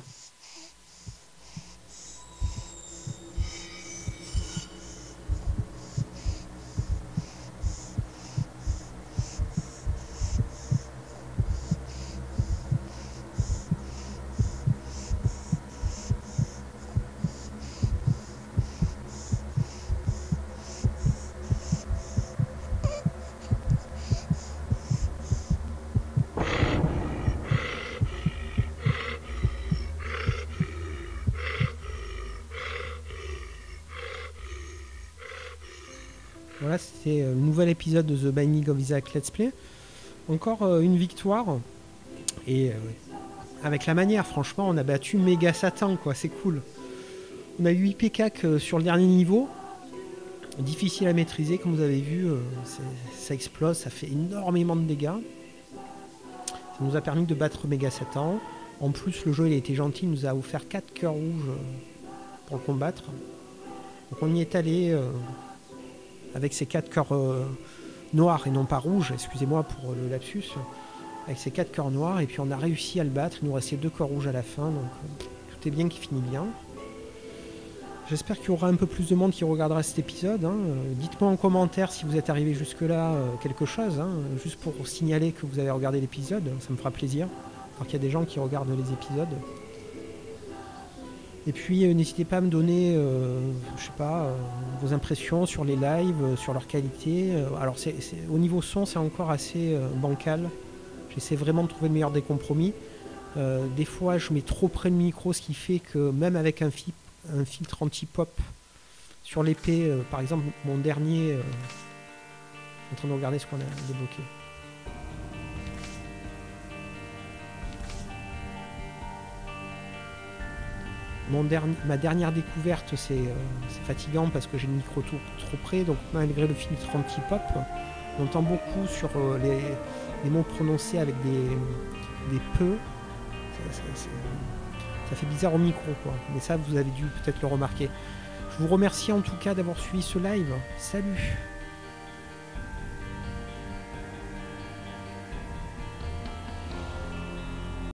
Voilà, c'était le nouvel épisode de The Binding of Isaac Let's Play. Encore une victoire. Et avec la manière, franchement, on a battu Méga Satan, quoi, c'est cool. On a eu 8 PK sur le dernier niveau. Difficile à maîtriser, comme vous avez vu, ça explose, ça fait énormément de dégâts. Ça nous a permis de battre Méga Satan. En plus, le jeu il a été gentil, il nous a offert 4 cœurs rouges pour le combattre. Donc on y est allé avec ces 4 cœurs noirs et non pas rouges, excusez-moi pour le lapsus, avec ces 4 cœurs noirs, et puis on a réussi à le battre, il nous restait 2 cœurs rouges à la fin, donc tout est bien qui finit bien. J'espère qu'il y aura un peu plus de monde qui regardera cet épisode. Hein. Dites-moi en commentaire si vous êtes arrivé jusque-là quelque chose, hein, juste pour signaler que vous avez regardé l'épisode, ça me fera plaisir. Alors qu'il y a des gens qui regardent les épisodes. Et puis n'hésitez pas à me donner, je sais pas, vos impressions sur les lives, sur leur qualité. Alors au niveau son, c'est encore assez bancal. J'essaie vraiment de trouver le meilleur des compromis. Des fois, je mets trop près le micro, ce qui fait que même avec un filtre anti-pop sur l'épée, par exemple, mon dernier, en train de regarder ce qu'on a débloqué. Ma dernière découverte, c'est fatigant parce que j'ai le micro trop près, donc malgré le filtre anti-pop, on entend beaucoup sur les mots prononcés avec des peu. Ça fait bizarre au micro, quoi. Mais ça, vous avez dû peut-être le remarquer. Je vous remercie en tout cas d'avoir suivi ce live. Salut!